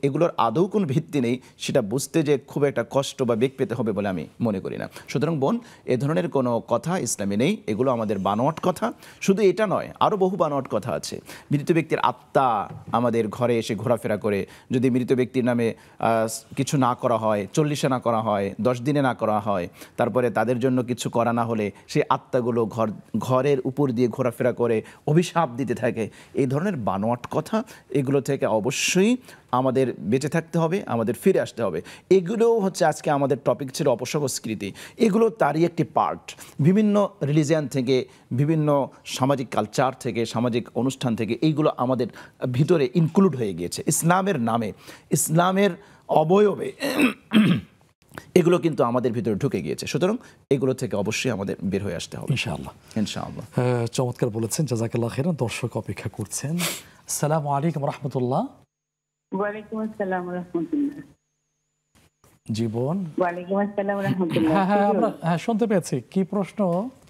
এগুলোর আদৌ কোনো ভিত্তি নেই, সেটা বুঝতে যে খুব একটা কষ্ট বা বেগ পেতে হবে বলে আমি মনে করি না। সুতরাং বোন, এ ধরনের কোনো কথা ইসলামে নেই, এগুলো আমাদের বানোয়াট কথা। শুধু এটা নয়, আরও বহু বানোয়াট কথা আছে। মৃত ব্যক্তির আত্মা আমাদের ঘরে এসে ঘোরাফেরা করে, যদি মৃত ব্যক্তির নামে কিছু না করা হয়, 40-এ না করা হয়, 10 দিনে না করা হয়, তারপরে তাদের জন্য কিছু করা না হলে সেই আত্মাগুলো ঘরের উপর দিয়ে ঘোরাফেরা করে অভিশাপ দিতে থাকে। এই ধরনের বানোয়াট কথা, এগুলো থেকে অবশ্যই আমাদের বেঁচে থাকতে হবে, আমাদের ফিরে আসতে হবে। এগুলোও হচ্ছে আজকে আমাদের টপিক ছিল অপসংস্কৃতি। এগুলো তারই একটি পার্ট। বিভিন্ন রিলিজিয়ান থেকে, বিভিন্ন সামাজিক কালচার থেকে, সামাজিক অনুষ্ঠান থেকে এইগুলো আমাদের ভিতরে ইনক্লুড হয়ে গিয়েছে। ইসলামের নামে, ইসলামের অবয়বে এগুলো কিন্তু আমাদের ভিতরে ঢুকে গিয়েছে। সুতরাং এগুলো থেকে অবশ্যই আমাদের বের হয়ে আসতে হবে ইনশাআল্লাহ। চমৎকার বলেছেন, জাযাকাল্লাহ খাইরান। দর্শক অপেক্ষা করছেন। আসসালামু আলাইকুম রাহমাতুল্লাহ। ওয়ালাইকুম আসসালাম ওয়া রাহমাতুল্লাহ। জীবন। ওয়ালাইকুম আসসালাম ওয়া রাহমাতুল্লাহ। হ্যাঁ, শুনতে পেয়েছি। কি প্রশ্ন?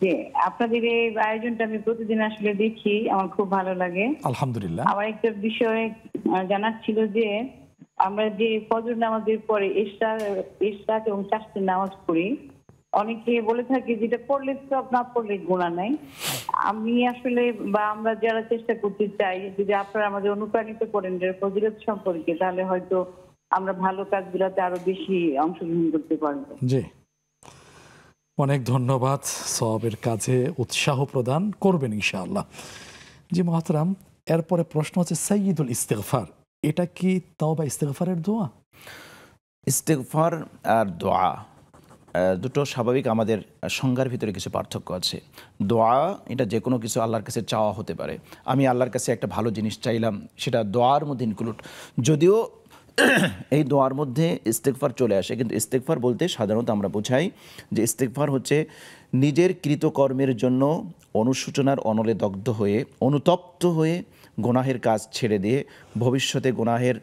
যে আপনাদের এই আয়োজনটা আমি প্রতিদিন আসলে দেখি, আমার খুব ভালো লাগে। আলহামদুলিল্লাহ। আমার একটা বিষয় জানার ছিল যে আমরা যে ফজর নামাজের পরে ইশরাক এবং চাশতের নামাজ পড়ি, অনেকে বলে থাকে যেটা পড়লে সব, না পড়লে গুনাহ নাই। আমি আসলে বা আমরা যারা চেষ্টা করতে চাই, যদি আপনারা আমাদের অনুপ্রাণিত করেন ফজিলত সম্পর্কে, তাহলে হয়তো আমরা ভালো কাজগুলোতে আরো বেশি অংশগ্রহণ করতে পারবো। জি, অনেক ধন্যবাদ। সওয়াবের কাজে উৎসাহ প্রদান করবেন ইনশাআল্লাহ। জি মোহতারাম, এরপরে প্রশ্ন হচ্ছে সাইয়্যিদুল ইস্তিগফার, এটা কি তাওবা ইস্তিগফারের দোয়া? ইস্তেগফার আর দোয়া দুটো স্বাভাবিক, আমাদের সংজ্ঞার ভিতরে কিছু পার্থক্য আছে। দোয়া এটা যে কোনো কিছু আল্লাহর কাছে চাওয়া হতে পারে। আমি আল্লাহর কাছে একটা ভালো জিনিস চাইলাম, সেটা দোয়ার মধ্যে ইনক্লুড, যদিও এই দোয়ার মধ্যে ইস্তেগফার চলে আসে, কিন্তু ইস্তেগফার বলতে সাধারণত আমরা বোঝাই যে ইস্তেগফার হচ্ছে নিজের কৃতকর্মের জন্য অনুশোচনার অনলে দগ্ধ হয়ে, অনুতপ্ত হয়ে গুনাহের কাজ ছেড়ে দিয়ে ভবিষ্যতে গুনাহের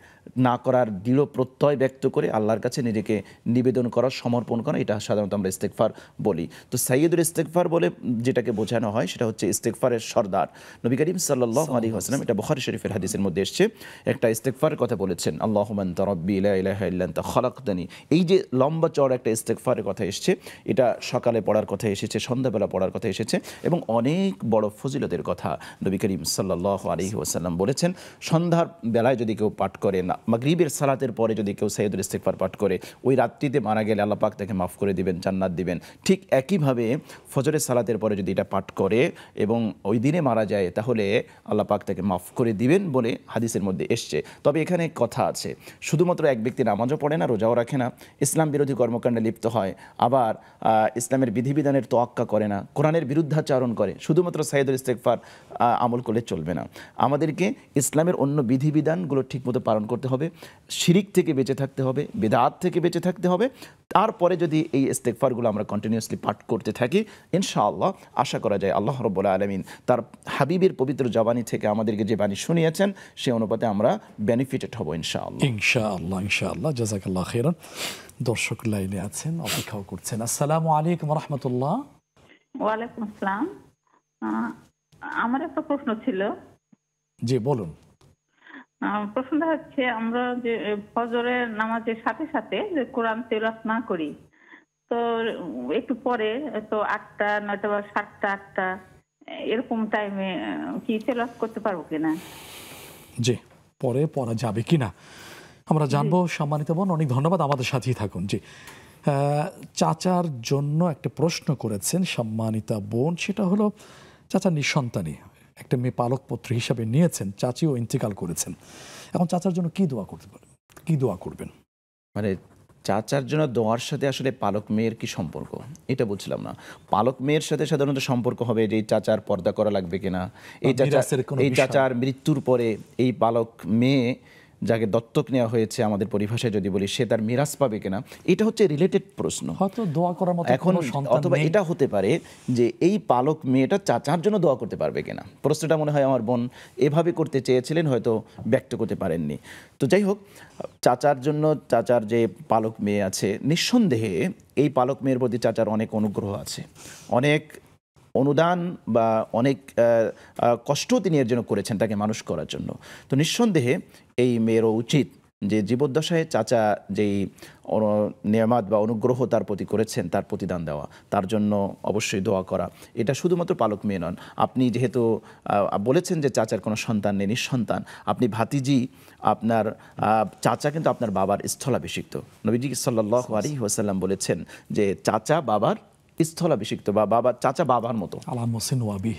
না করার দৃঢ় প্রত্যয় ব্যক্ত করে আল্লাহর কাছে নিজেকে নিবেদন করা, সমর্পণ করা, এটা সাধারণত আমরা ইস্তেগফার বলি। তো সাইয়্যিদুল ইস্তেগফার বলে যেটাকে বোঝানো হয় সেটা হচ্ছে ইস্তেগফারের সর্দার নবী করিম সাল্লাল্লাহু আলাইহি ওয়াসাল্লাম, এটা বুখারী শরীফের হাদিসের মধ্যে এসেছে, একটা ইস্তেগফারের কথা বলেছেন, আল্লাহুম্মা আনতা রাব্বি লা ইলাহা ইল্লা আনতা খালাকতানি। এই যে লম্বা চওড়া একটা ইস্তেগফারের কথা এসেছে, এটা সকালে পড়ার কথা এসেছে, সন্ধ্যাবেলা পড়ার কথা এসেছে, এবং অনেক বড় ফজিলতের কথা নবী করিম সাল্লাল্লাহু আলাইহি ওয়াসাল্লাম বলেছেন। সন্ধ্যার বেলায় যদি কেউ পাঠ করে, না মাগরিবের সালাতের পরে যদি কেউ সাইয়্যিদুল ইস্তিগফার পাঠ করে, ওই রাত্রিতে মারা গেলে আল্লাহ পাক তাকে মাফ করে দিবেন, জান্নাত দিবেন। ঠিক একইভাবে ফজরের সালাতের পরে যদি এটা পাঠ করে এবং ওই দিনে মারা যায়, তাহলে আল্লাহ পাক তাকে মাফ করে দিবেন বলে হাদিসের মধ্যে এসছে। তবে এখানে কথা আছে, শুধুমাত্র এক ব্যক্তি নামাজও পড়ে না, রোজাও রাখে না, ইসলাম বিরোধী কর্মকাণ্ডে লিপ্ত হয়, আবার ইসলামের বিধিবিধানের তোয়াক্কা করে না, কোরআনের বিরুদ্ধাচারণ করে, শুধুমাত্র সাইয়্যিদুল ইস্তিগফার আমল করলে চলবে না। আমাদেরকে ইসলামের অন্য বিধিবিধানগুলো ঠিকমতো পালন করতে হবে, শিরিক থেকে বেঁচে থাকতে হবে, বিদআত থেকে বেঁচে থাকতে হবে। তারপরে যদি এই ইস্তেগফারগুলো আমরা কন্টিনিউয়াসলি পাঠ করতে থাকি, ইনশাআল্লাহ আশা করা যায় আল্লাহ রাব্বুল আলামিন তার হাবিবের পবিত্র জবানি থেকে আমাদেরকে যে বাণী শুনিয়েছেন, সে অনুপাতে আমরা বেনিফিটেড হব ইনশাআল্লাহ। ইনশাআল্লাহ, ইনশাআল্লাহ। জাযাকাল্লাহ খাইরান। দর্শক লাইনে আছেন, অপেক্ষাও করছেন। আসসালামু আলাইকুম ওয়া রাহমাতুল্লাহ। ওয়ালাইকুম আসসালাম। আমার একটা প্রশ্ন ছিল। জি বলুন। প্রশ্নটা হচ্ছে, আমরা যে ফজরের নামাজের সাথে সাথে যে কোরআন তেলাওয়াত না করি, তো একটু পরে তো 8টা 9টা বা 7টা 8টা এরকম টাইমে কি তেলাওয়াত করতে পারবো কিনা? জি, পরে পড়া যাবে কিনা আমরা জানবো। সম্মানিত বোন, অনেক ধন্যবাদ, আমাদের সাথেই থাকুন। জি, চাচার জন্য একটা প্রশ্ন করেছেন সম্মানিতা বোন, সেটা হলো চাচা নিঃসন্তানী, একটা মেয়ে পালক পুত্র হিসাবে নিয়েছেন, চাচিও ইন্তেকাল করেছেন। এখন চাচার জন্য কি দোয়া করতে পারেন, কি দোয়া করবেন? মানে চাচার জন্য দোয়ার সাথে আসলে পালক মেয়ের কি সম্পর্ক, এটা বুঝলাম না। পালক মেয়ের সাথে সাধারণত সম্পর্ক হবে যে এই চাচার পর্দা করা লাগবে কিনা, এই চাচার মৃত্যুর পরে এই পালক মেয়ে যাকে দত্তক নেওয়া হয়েছে আমাদের পরিভাষায় যদি বলি, সে তার মিরাজ পাবে কিনা, এটা হচ্ছে রিলেটেড প্রশ্ন। হয়তো দোয়া করার মতো এখন অথবা এটা হতে পারে যে এই পালক মেয়েটা চাচার জন্য দোয়া করতে পারবে কিনা। প্রশ্নটা মনে হয় আমার বোন এভাবে করতে চেয়েছিলেন, হয়তো ব্যক্ত করতে পারেননি। তো যাই হোক, চাচার জন্য, চাচার যে পালক মেয়ে আছে, নিঃসন্দেহে এই পালক মেয়ের প্রতি চাচার অনেক অনুগ্রহ আছে, অনেক অনুদান বা অনেক কষ্ট তিনি এর জন্য করেছেন তাকে মানুষ করার জন্য। তো নিঃসন্দেহে এই মেয়েরও উচিত যে জীবদ্দশায় চাচা যেই নেয়ামত বা অনুগ্রহ তার প্রতি করেছেন তার প্রতিদান দেওয়া, তার জন্য অবশ্যই দোয়া করা। এটা শুধুমাত্র পালক মেয়ে নন, আপনি যেহেতু বলেছেন যে চাচার কোনো সন্তান নেই, নিঃসন্তান, আপনি ভাতিজি, আপনার চাচা কিন্তু আপনার বাবার স্থলাভিষিক্ত। নবীজি সাল্লাল্লাহু আলাইহি ওয়াসাল্লাম বলেছেন যে চাচা বাবার স্থলাভিষিক্ত, বা বাবা, চাচা বাবার মতো।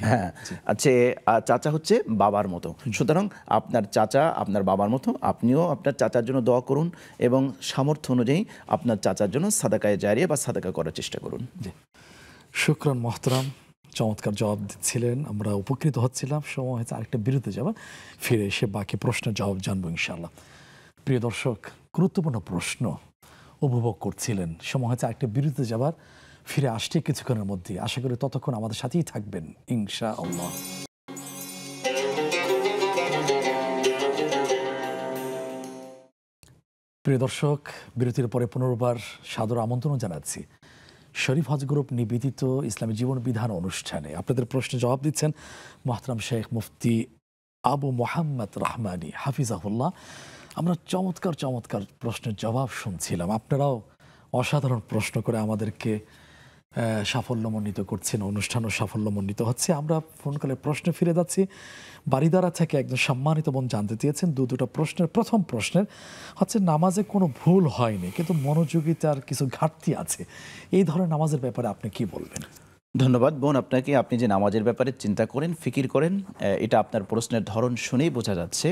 হ্যাঁ, আচ্ছা, চাচা হচ্ছে বাবার মতো। সুতরাং আপনার চাচা আপনার বাবার মতো, আপনিও আপনার চাচার জন্য দোয়া করুন এবং সামর্থ্য অনুযায়ী আপনার চাচার জন্য সাদাকায়ে জারিয়া বা সাদাকা করার চেষ্টা করুন। শুকরান মোহতারাম, চমৎকার জবাব দিচ্ছিলেন, আমরা উপকৃত হচ্ছিলাম। সময় হয়েছে আরেকটা বিরতি যাওয়া, ফিরে এসে বাকি প্রশ্নের জবাব জানবো ইনশাআল্লাহ। প্রিয় দর্শক, গুরুত্বপূর্ণ প্রশ্ন উপভোগ করছিলেন। সময় হয়েছে আরেকটা বিরতি যাবার, ফিরে আসছে কিছুক্ষণের মধ্যে। আশা করি ততক্ষণ আমাদের সাথেই থাকবেন ইনশাআল্লাহ। প্রিয় দর্শক, বিরতির পরে পুনর্বার সাদর আমন্ত্রণ জানাচ্ছি শরীফ হজ গ্রুপ নিবেদিত ইসলামী জীবন বিধান অনুষ্ঠানে। আপনাদের প্রশ্নে জবাব দিচ্ছেন মোহতারাম শেখ মুফতি আবু মোহাম্মদ রহমানী হাফিজাহুল্লাহ। আমরা চমৎকার চমৎকার প্রশ্নের জবাব শুনছিলাম, আপনারাও অসাধারণ প্রশ্ন করে আমাদেরকে সাফল্যমণ্ডিত করছেন, অনুষ্ঠানও সাফল্যমণ্ডিত হচ্ছে। আমরা ফোন কলে প্রশ্নে ফিরে যাচ্ছি। বারিদারা থেকে একজন সম্মানিত বোন জানতে চেয়েছেন দুটো প্রশ্নের। প্রথম প্রশ্নের হচ্ছে, নামাজে কোনো ভুল হয়নি কিন্তু মনোযোগিতার কিছু ঘাটতি আছে, এই ধরনের নামাজের ব্যাপারে আপনি কি বলবেন? ধন্যবাদ বোন আপনাকে। আপনি যে নামাজের ব্যাপারে চিন্তা করেন, ফিকির করেন, এটা আপনার প্রশ্নের ধরন শুনেই বোঝা যাচ্ছে।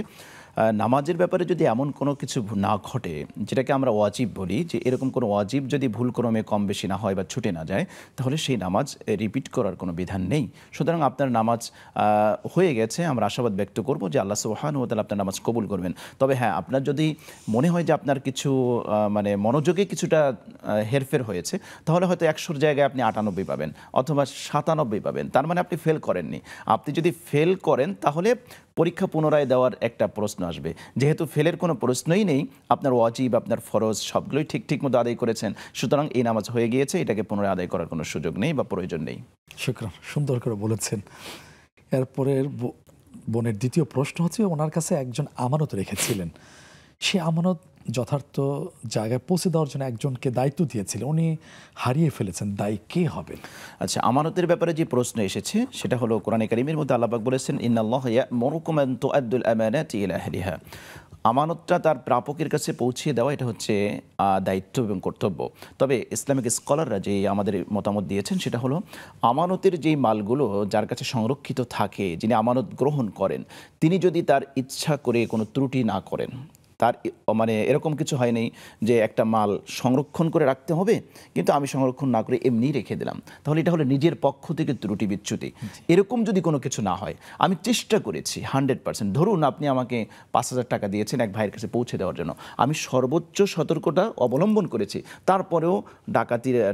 নামাজের ব্যাপারে যদি এমন কোনো কিছু না ঘটে যেটাকে আমরা ওয়াজিব বলি, যে এরকম কোনো ওয়াজিব যদি ভুলক্রমে কম বেশি না হয় বা ছুটে না যায়, তাহলে সেই নামাজ রিপিট করার কোনো বিধান নেই। সুতরাং আপনার নামাজ হয়ে গেছে। আমরা আশাবাদ ব্যক্ত করব যে আল্লাহ সুবহানাহু ওয়া তাআলা আপনার নামাজ কবুল করবেন। তবে হ্যাঁ, আপনার যদি মনে হয় যে আপনার কিছু মানে মনোযোগে কিছুটা হেরফের হয়েছে, তাহলে হয়তো 100-র জায়গায় আপনি 98 পাবেন অথবা 97 পাবেন। তার মানে আপনি ফেল করেননি। আপনি যদি ফেল করেন তাহলে পরীক্ষা পুনরায় দেওয়ার একটা প্রশ্ন আসবে। যেহেতু ফেলের কোনো প্রশ্নই নেই, আপনার ওয়াজিব, আপনার ফরজ সবগুলোই ঠিক মতো আদায় করেছেন, সুতরাং এই নামাজ হয়ে গিয়েছে, এটাকে পুনরায় আদায় করার কোনো সুযোগ নেই বা প্রয়োজন নেই। শুকরান, সুন্দর করে বলেছেন। এরপরের বোনের দ্বিতীয় প্রশ্ন হচ্ছে, ওনার কাছে একজন আমানত রেখেছিলেন, সে আমানত যথার্থ জায়গায় পৌঁছে দেওয়ার জন্য একজনকে দায়িত্ব দিয়েছিলেন, উনি হারিয়ে ফেলেছেন, দায়ী কে হবেন? আচ্ছা, আমানতের ব্যাপারে যে প্রশ্ন এসেছে সেটা হলো, কোরআনে কারীমের মধ্যে আল্লাহ পাক বলেছেন, ইন্নাল্লাহা ইয়া'মুরুকুম আন তু'আদ্দুল আমানাতি ইলা আহলিহা। আমানতটা তার প্রাপকের কাছে পৌঁছিয়ে দেওয়া, এটা হচ্ছে দায়িত্ব এবং কর্তব্য। তবে ইসলামিক স্কলাররা যে আমাদের মতামত দিয়েছেন সেটা হলো, আমানতের যেই মালগুলো যার কাছে সংরক্ষিত থাকে, যিনি আমানত গ্রহণ করেন, তিনি যদি তার ইচ্ছা করে কোনো ত্রুটি না করেন, তার মানে এরকম কিছু হয়নি যে একটা মাল সংরক্ষণ করে রাখতে হবে কিন্তু আমি সংরক্ষণ না করে এমনি রেখে দিলাম, তাহলে এটা হলো নিজের পক্ষ থেকে ত্রুটি বিচ্যুতি। এরকম যদি কোনো কিছু না হয়, আমি চেষ্টা করেছি 100%, ধরুন আপনি আমাকে 5,000 টাকা দিয়েছেন এক ভাইয়ের কাছে পৌঁছে দেওয়ার জন্য, আমি সর্বোচ্চ সতর্কতা অবলম্বন করেছি, তারপরেও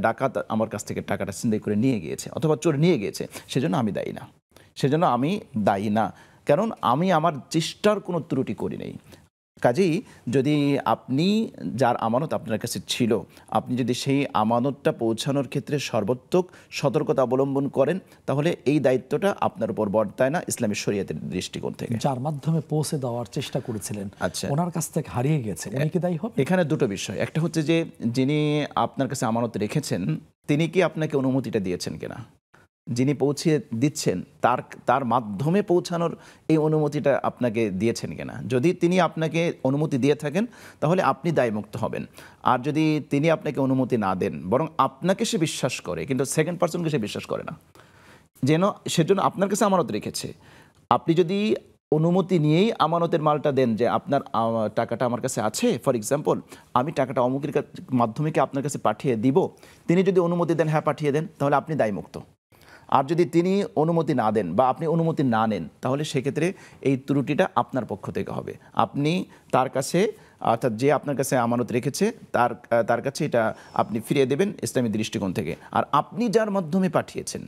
ডাকাত আমার কাছ থেকে টাকাটা ছিনতাই করে নিয়ে গিয়েছে অথবা চোর নিয়ে গিয়েছে, সেজন্য আমি দায়ী না, কারণ আমি আমার চেষ্টার কোনো ত্রুটি করি নাই। কাজেই যদি আপনি যার আমানত আপনার কাছে ছিল, আপনি যদি সেই আমানতটা পৌঁছানোর ক্ষেত্রে সর্বাত্মক সতর্কতা অবলম্বন করেন, তাহলে এই দায়িত্বটা আপনার উপর বর্তায় না ইসলামী শরীয়তের দৃষ্টিকোণ থেকে। যার মাধ্যমে পৌঁছে দেওয়ার চেষ্টা করেছিলেন, আচ্ছা, ওনার কাছ থেকে হারিয়ে গেছে, উনি কি দায়ী হবে? এখানে দুটো বিষয়। একটা হচ্ছে যে যিনি আপনার কাছে আমানত রেখেছেন তিনি কি আপনাকে অনুমতিটা দিয়েছেন কিনা, যিনি পৌঁছে দিচ্ছেন তার মাধ্যমে পৌঁছানোর এই অনুমতিটা আপনাকে দিয়েছেন কিনা। যদি তিনি আপনাকে অনুমতি দিয়ে থাকেন তাহলে আপনি দায়মুক্ত হবেন। আর যদি তিনি আপনাকে অনুমতি না দেন, বরং আপনাকে সে বিশ্বাস করে কিন্তু সেকেন্ড পার্সনকে সে বিশ্বাস করে না, সেজন্য আপনার কাছে আমানত রেখেছে, আপনি যদি অনুমতি নিয়েই আমানতের মালটা দেন যে আপনার টাকাটা আমার কাছে আছে, ফর এক্সাম্পল আমি টাকাটা অমুকের মাধ্যমে কি আপনার কাছে পাঠিয়ে দিব, তিনি যদি অনুমতি দেন হ্যাঁ পাঠিয়ে দেন, তাহলে আপনি দায়মুক্ত। আর যদি তিনি অনুমতি না দেন বা আপনি অনুমতি না নেন, তাহলে সেক্ষেত্রে এই ত্রুটিটা আপনার পক্ষ থেকে হবে। আপনি তার কাছে, অর্থাৎ যে আপনার কাছে আমানত রেখেছে তার কাছে এটা আপনি ফিরিয়ে দেবেন ইসলামী দৃষ্টিকোণ থেকে। আর আপনি যার মাধ্যমে পাঠিয়েছেন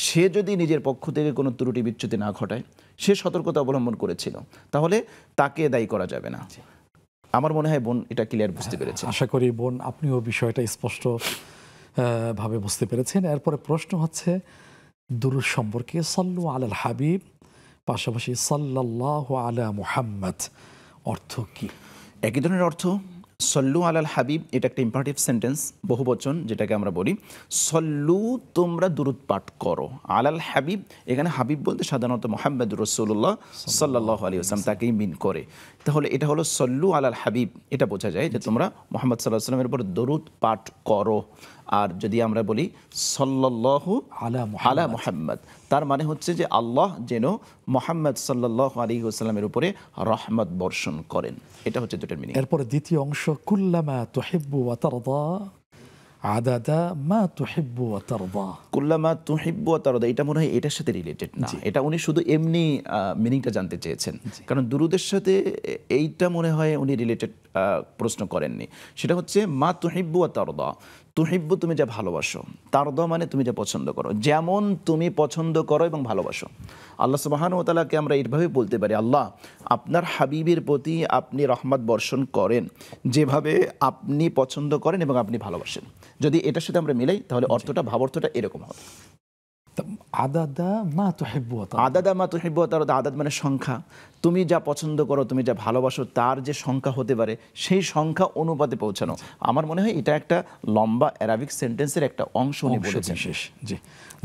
সে যদি নিজের পক্ষ থেকে কোনো ত্রুটি বিচ্যুতি না ঘটায়, সে সতর্কতা অবলম্বন করেছিল, তাহলে তাকে দায়ী করা যাবে না। আমার মনে হয় বোন এটা ক্লিয়ার বুঝতে পেরেছে। আশা করি বোন আপনিও বিষয়টা স্পষ্ট ভাবে বুঝতে পেরেছেন। এরপরে প্রশ্ন হচ্ছে দুরূদ সম্পর্কে, সাল্লু আলাল হাবিব পাশাপাশি সাল্লাল্লাহু আলা মুহাম্মদ, অর্থ কি? একই ধরনের অর্থ। সল্লু আলাল হাবিব এটা একটা ইম্পারেটিভ সেন্টেন্স, বহুবচন যেটাকে আমরা বলি। সল্লু, তোমরা দুরূদ পাঠ করো। আলাল হাবিব, এখানে হাবিব বলতে সাধারণত মুহাম্মদুর রাসূলুল্লাহ সাল্লাল্লাহু আলাইহি ওয়াসাল্লাম তাকেই মিন করে। তাহলে এটা হলো সল্লু আলাল হাবিব, এটা বোঝা যায় যে তোমরা মুহাম্মদ সাল্লাল্লাহু আলাইহি ওয়াসাল্লামের উপর দরুদ পাঠ করো। আর যদি আমরা বলি সাল্লাল্লাহু আলা মুহাম্মদ, তার মানে হচ্ছে যে আল্লাহ যেন মুহাম্মদ সাল্লাল্লাহু আলাইহি ওয়াসাল্লামের উপরে রহমত বর্ষণ করেন। এটা হচ্ছে দুটোর মিনিং। এরপরে দ্বিতীয় অংশ, কুল্লামা তুহিব্বু ওয়া তারদা আদাদা মা তুহিব্বু ওয়া তারদা। কুল্লামা তুহিব্বু ওয়া তারদা, এটা মনে হয় এটার সাথে রিলেটেড না, এটা উনি শুধু এমনি মিনিংটা জানতে চেয়েছেন, কারণ দুরুদের সাথে এইটা মনে হয় উনি রিলেটেড প্রশ্ন করেননি। সেটা হচ্ছে মা তুহিব্বু ওয়া তারদা, তুহিব্বু তুমি যা ভালোবাসো, তারদা মানে তুমি যা পছন্দ করো, যেমন তুমি পছন্দ করো এবং ভালোবাসো। আল্লাহ সুবহানাহু ওয়া তাআলাকে আমরা এইভাবে বলতে পারি, আল্লাহ আপনার হাবিবের প্রতি আপনি রহমত বর্ষণ করেন যেভাবে আপনি পছন্দ করেন এবং আপনি ভালোবাসেন। যদি এটার সাথে আমরা মিলাই তাহলে অর্থটা, ভাবার্থটা এরকম হবে। আদাদা মা তুহিব্বু ওয়া তারদা। আদাদা মা তুহিব্বু ওয়া তারদা, আদাদ মানে সংখ্যা। তুমি যা পছন্দ করো, তুমি যা ভালোবাসো, তার যে সংখ্যা হতে পারে সেই সংখ্যা অনুপাতে পৌঁছানো। আমার মনে হয় এটা একটা লম্বা অ্যারাবিক সেন্টেন্সের একটা অংশ উনি বলেছেন। বিশেষ জি,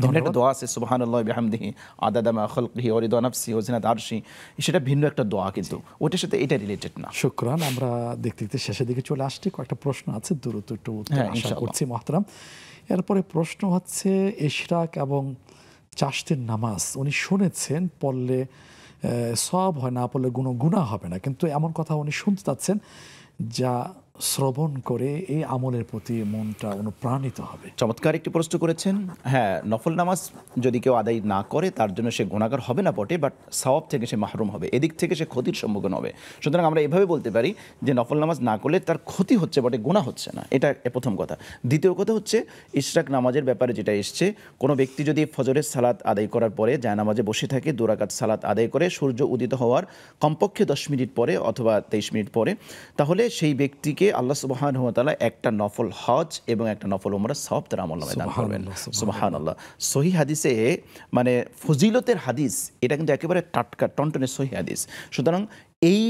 ধন্যবাদ। একটা দোয়া আছে সুবহানাল্লাহি বিহামদিহি আদাদা মা খালকিহি ওয়া রিদা নাফসি ওয়া জিনাত আরশি, সেটা ভিন্ন একটা দোয়া, কিন্তু ওটার সাথে এটা রিলেটেড না। শুকরান। আমরা দেখতে দেখতে শেষের দিকে চলে আসছি। কয়েকটা প্রশ্ন আছে, দ্রুত একটু উত্তর হ্যাঁ, আশা ইনশাআল্লাহ। করছি মহতারাম। এরপরে প্রশ্ন হচ্ছে ইশরাক এবং চাশতের নামাজ উনি শুনেছেন পড়লে সওয়াব হয়, না পড়লে গুনাহ হবে না, কিন্তু এমন কথা উনি শুনতে চাচ্ছেন যা শ্রবণ করে এই আমলের প্রতি মনটা অনুপ্রাণিত হবে। চমৎকার একটি প্রশ্ন করেছেন। হ্যাঁ, নফল নামাজ যদি কেউ আদায় না করে তার জন্য সে গুনাহগার হবে না বটে, বাট সওয়াব থেকে সে মাহরুম হবে, এদিক থেকে সে ক্ষতির সম্মুখীন হবে। সুতরাং আমরা এভাবে বলতে পারি যে নফল নামাজ না করলে তার ক্ষতি হচ্ছে বটে, গুনাহ হচ্ছে না। এটা প্রথম কথা। দ্বিতীয় কথা হচ্ছে ইশরাক নামাজের ব্যাপারে যেটা এসছে, কোনো ব্যক্তি যদি ফজরের সালাত আদায় করার পরে জায়নামাজে বসে থাকে, 2 রাকাত সালাত আদায় করে সূর্য উদিত হওয়ার কমপক্ষে 10 মিনিট পরে অথবা 23 মিনিট পরে, তাহলে সেই ব্যক্তিকে আল্লাহ সুবহানাহু ওয়া তাআলা একটা নফল হজ এবং একটা নফল উমরার সওয়াব তার আমলনামায় দান করবেন। সুবহানাল্লাহ। সহিহ হাদিসে, মানে ফজিলতের হাদিস, এটা কিন্তু একেবারে টাটকা টনটনে সহিহ হাদিস। সুতরাং এই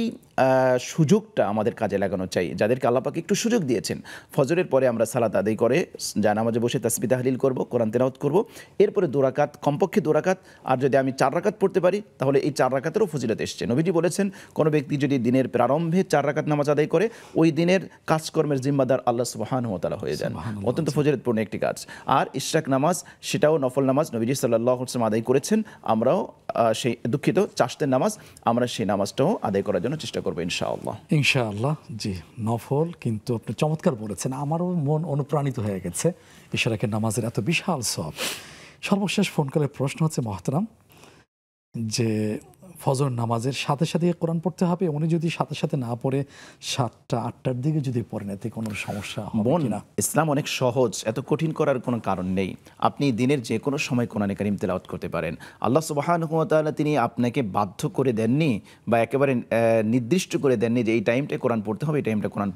সুযোগটা আমাদের কাজে লাগানো চাই। যাদেরকে আল্লাহ পাক একটু সুযোগ দিয়েছেন, ফজরের পরে আমরা সালাত আদায় করে জায়নামাজে বসে তাসবিহ তাহলিল করব, কোরআন তেলাওয়াত করব, এরপরে 2 রাকাত, কমপক্ষে 2 রাকাত, আর যদি আমি 4 রাকাত পড়তে পারি তাহলে এই 4 রাকাতেরও ফজিলত এসছে। নবীজি বলেছেন, কোনো ব্যক্তি যদি দিনের প্রারম্ভে 4 রাকাত নামাজ আদায় করে, ওই দিনের কাজকর্মের জিম্মাদার আল্লাহ সুবহানাহু ওয়া তাআলা হয়ে যান। অত্যন্ত ফজিলতপূর্ণ একটি কাজ। আর ইশরাক নামাজ, সেটাও নফল নামাজ, নবীজি সাল্লাল্লাহু আলাইহি ওয়াসাল্লাম আদায় করেছেন। আমরাও সেই চাশতের নামাজ, আমরা সেই নামাজটাও আদায় করার জন্য চেষ্টা করবো ইনশাআল্লাহ। ইনশাআল্লাহ। জি, নফল, কিন্তু আপনি চমৎকার বলেছেন, আমারও মন অনুপ্রাণিত হয়ে গেছে ইশরাকের নামাজের এত বিশাল সওয়াব। সর্বশেষ ফোন কলের প্রশ্ন হচ্ছে মহতারাম, যে ফজর নামাজের সাথে সাথে কোরআন পড়তে হবে, উনি যদি সাথে সাথে না পড়ে 7টা 8টার দিকে যদি পড়েন, এতে কোনো সমস্যা হবে কিনা? ইসলাম অনেক সহজ, এত কঠিন করার কোনো কারণ নেই। আপনি দিনের যে কোনো সময় কোরআনে কারীম তেলাওয়াত করতে পারেন। আল্লাহ সুবহানাহু ওয়া তাআলা তিনি আপনাকে বাধ্য করে দেননি বা একেবারে নির্দিষ্ট করে দেননি যে এই টাইমটায় কোরআন পড়তে হবে, এই টাইমটা কোরআন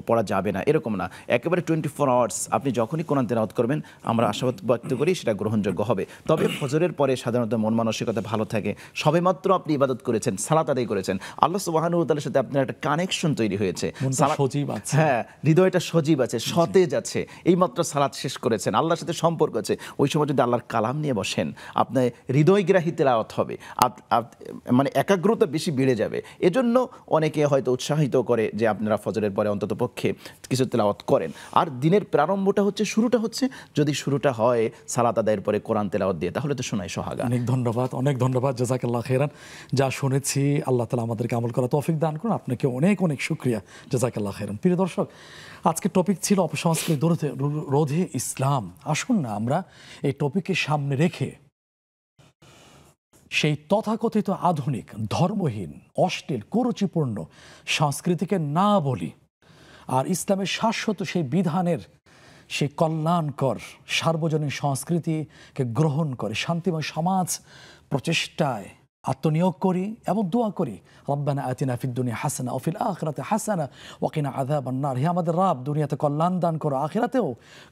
পড়া যাবে না, এরকম না। একেবারে 24 আওয়ার্স আপনি যখনই কোরআন তেলাওয়াত করবেন, আমরা আশাবাদ ব্যক্ত করি সেটা গ্রহণযোগ্য হবে। তবে ফজরের পরে সাধারণত মন মানসিকতা ভালো থাকে, সবেমাত্র আপনি ইবাদত করেছেন, সালাত আদায় করেছেন, আল্লাহ সুবহানাহু ওয়া তাআলার সাথে আপনার একটা কানেকশন তৈরি হয়েছে, সজীব আছে, হ্যাঁ, হৃদয়টা সজীব আছে, সতেজ আছে, এইমাত্র সালাত শেষ করেছেন, আল্লাহর সাথে সম্পর্ক আছে। ওই সময় যদি আল্লাহর কালাম নিয়ে বসেন, আপনার হৃদয়গ্রাহী তেলাওয়াত হবে, মানে একাগ্রতা বেশি বেড়ে যাবে। এজন্য অনেকে হয়তো উৎসাহিত করে যে আপনারা ফজরের পরে অন্তত পক্ষে কিছু তেলাওয়াত করেন। আর দিনের প্রারম্ভটা হচ্ছে, শুরুটা হচ্ছে, যদি শুরুটা হয় সালাত আদায়ের পরে কোরআন তেলাওয়াত দিয়ে, তাহলে তো শোনাই সোহাগা। অনেক ধন্যবাদ, অনেক ধন্যবাদ, জাযাকাল্লাহ খাইরান। যা শুনেছি আল্লাহ তাআলা আমাদেরকে আমল করা তৌফিক দান করুন। আপনাকে অনেক অনেক শুকরিয়া, জাযাকাল্লাহ খাইরান। প্রিয় দর্শক, আজকের টপিক ছিল অপসংস্কৃতি রোধে ইসলাম। আসুন না আমরা এই টপিককে সামনে রেখে সেই তথাকথিত আধুনিক, ধর্মহীন, অশ্লীল, কুরুচিপূর্ণ সংস্কৃতিকে না বলি, আর ইসলামের শাশ্বত সেই বিধানের, সেই কল্যাণকর সার্বজনীন সংস্কৃতিকে গ্রহণ করে শান্তিময় সমাজ প্রচেষ্টায় আত্মনিয়োগ করি এবং দোয়া করি, রব্বানা আতিনা ফিদ দুনিয়া হাসানা ওয়া ফিল আখিরাতি হাসানা ওয়া কিনা আযাবান নার। হে আমাদের রব, দুনিয়াতে কল্যাণ দান করো, আখিরাতেও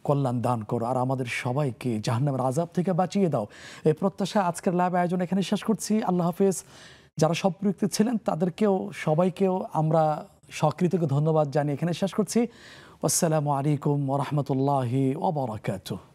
কল্যাণ দান করো, আর আমাদের সবাইকে জাহান্নামের আযাব থেকে বাঁচিয়ে দাও। এই প্রত্যাশা আজকের লাইভ আয়োজন এখানে শেষ করছি। আল্লাহ হাফেজ। যারা সম্পৃক্ত ছিলেন তাদেরকেও, সবাইকেও আমরা সকৃতজ্ঞ ধন্যবাদ জানিয়ে এখানে শেষ করছি। আসসালামু আলাইকুম ওয়া রাহমাতুল্লাহি ওয়া বারাকাতুহু।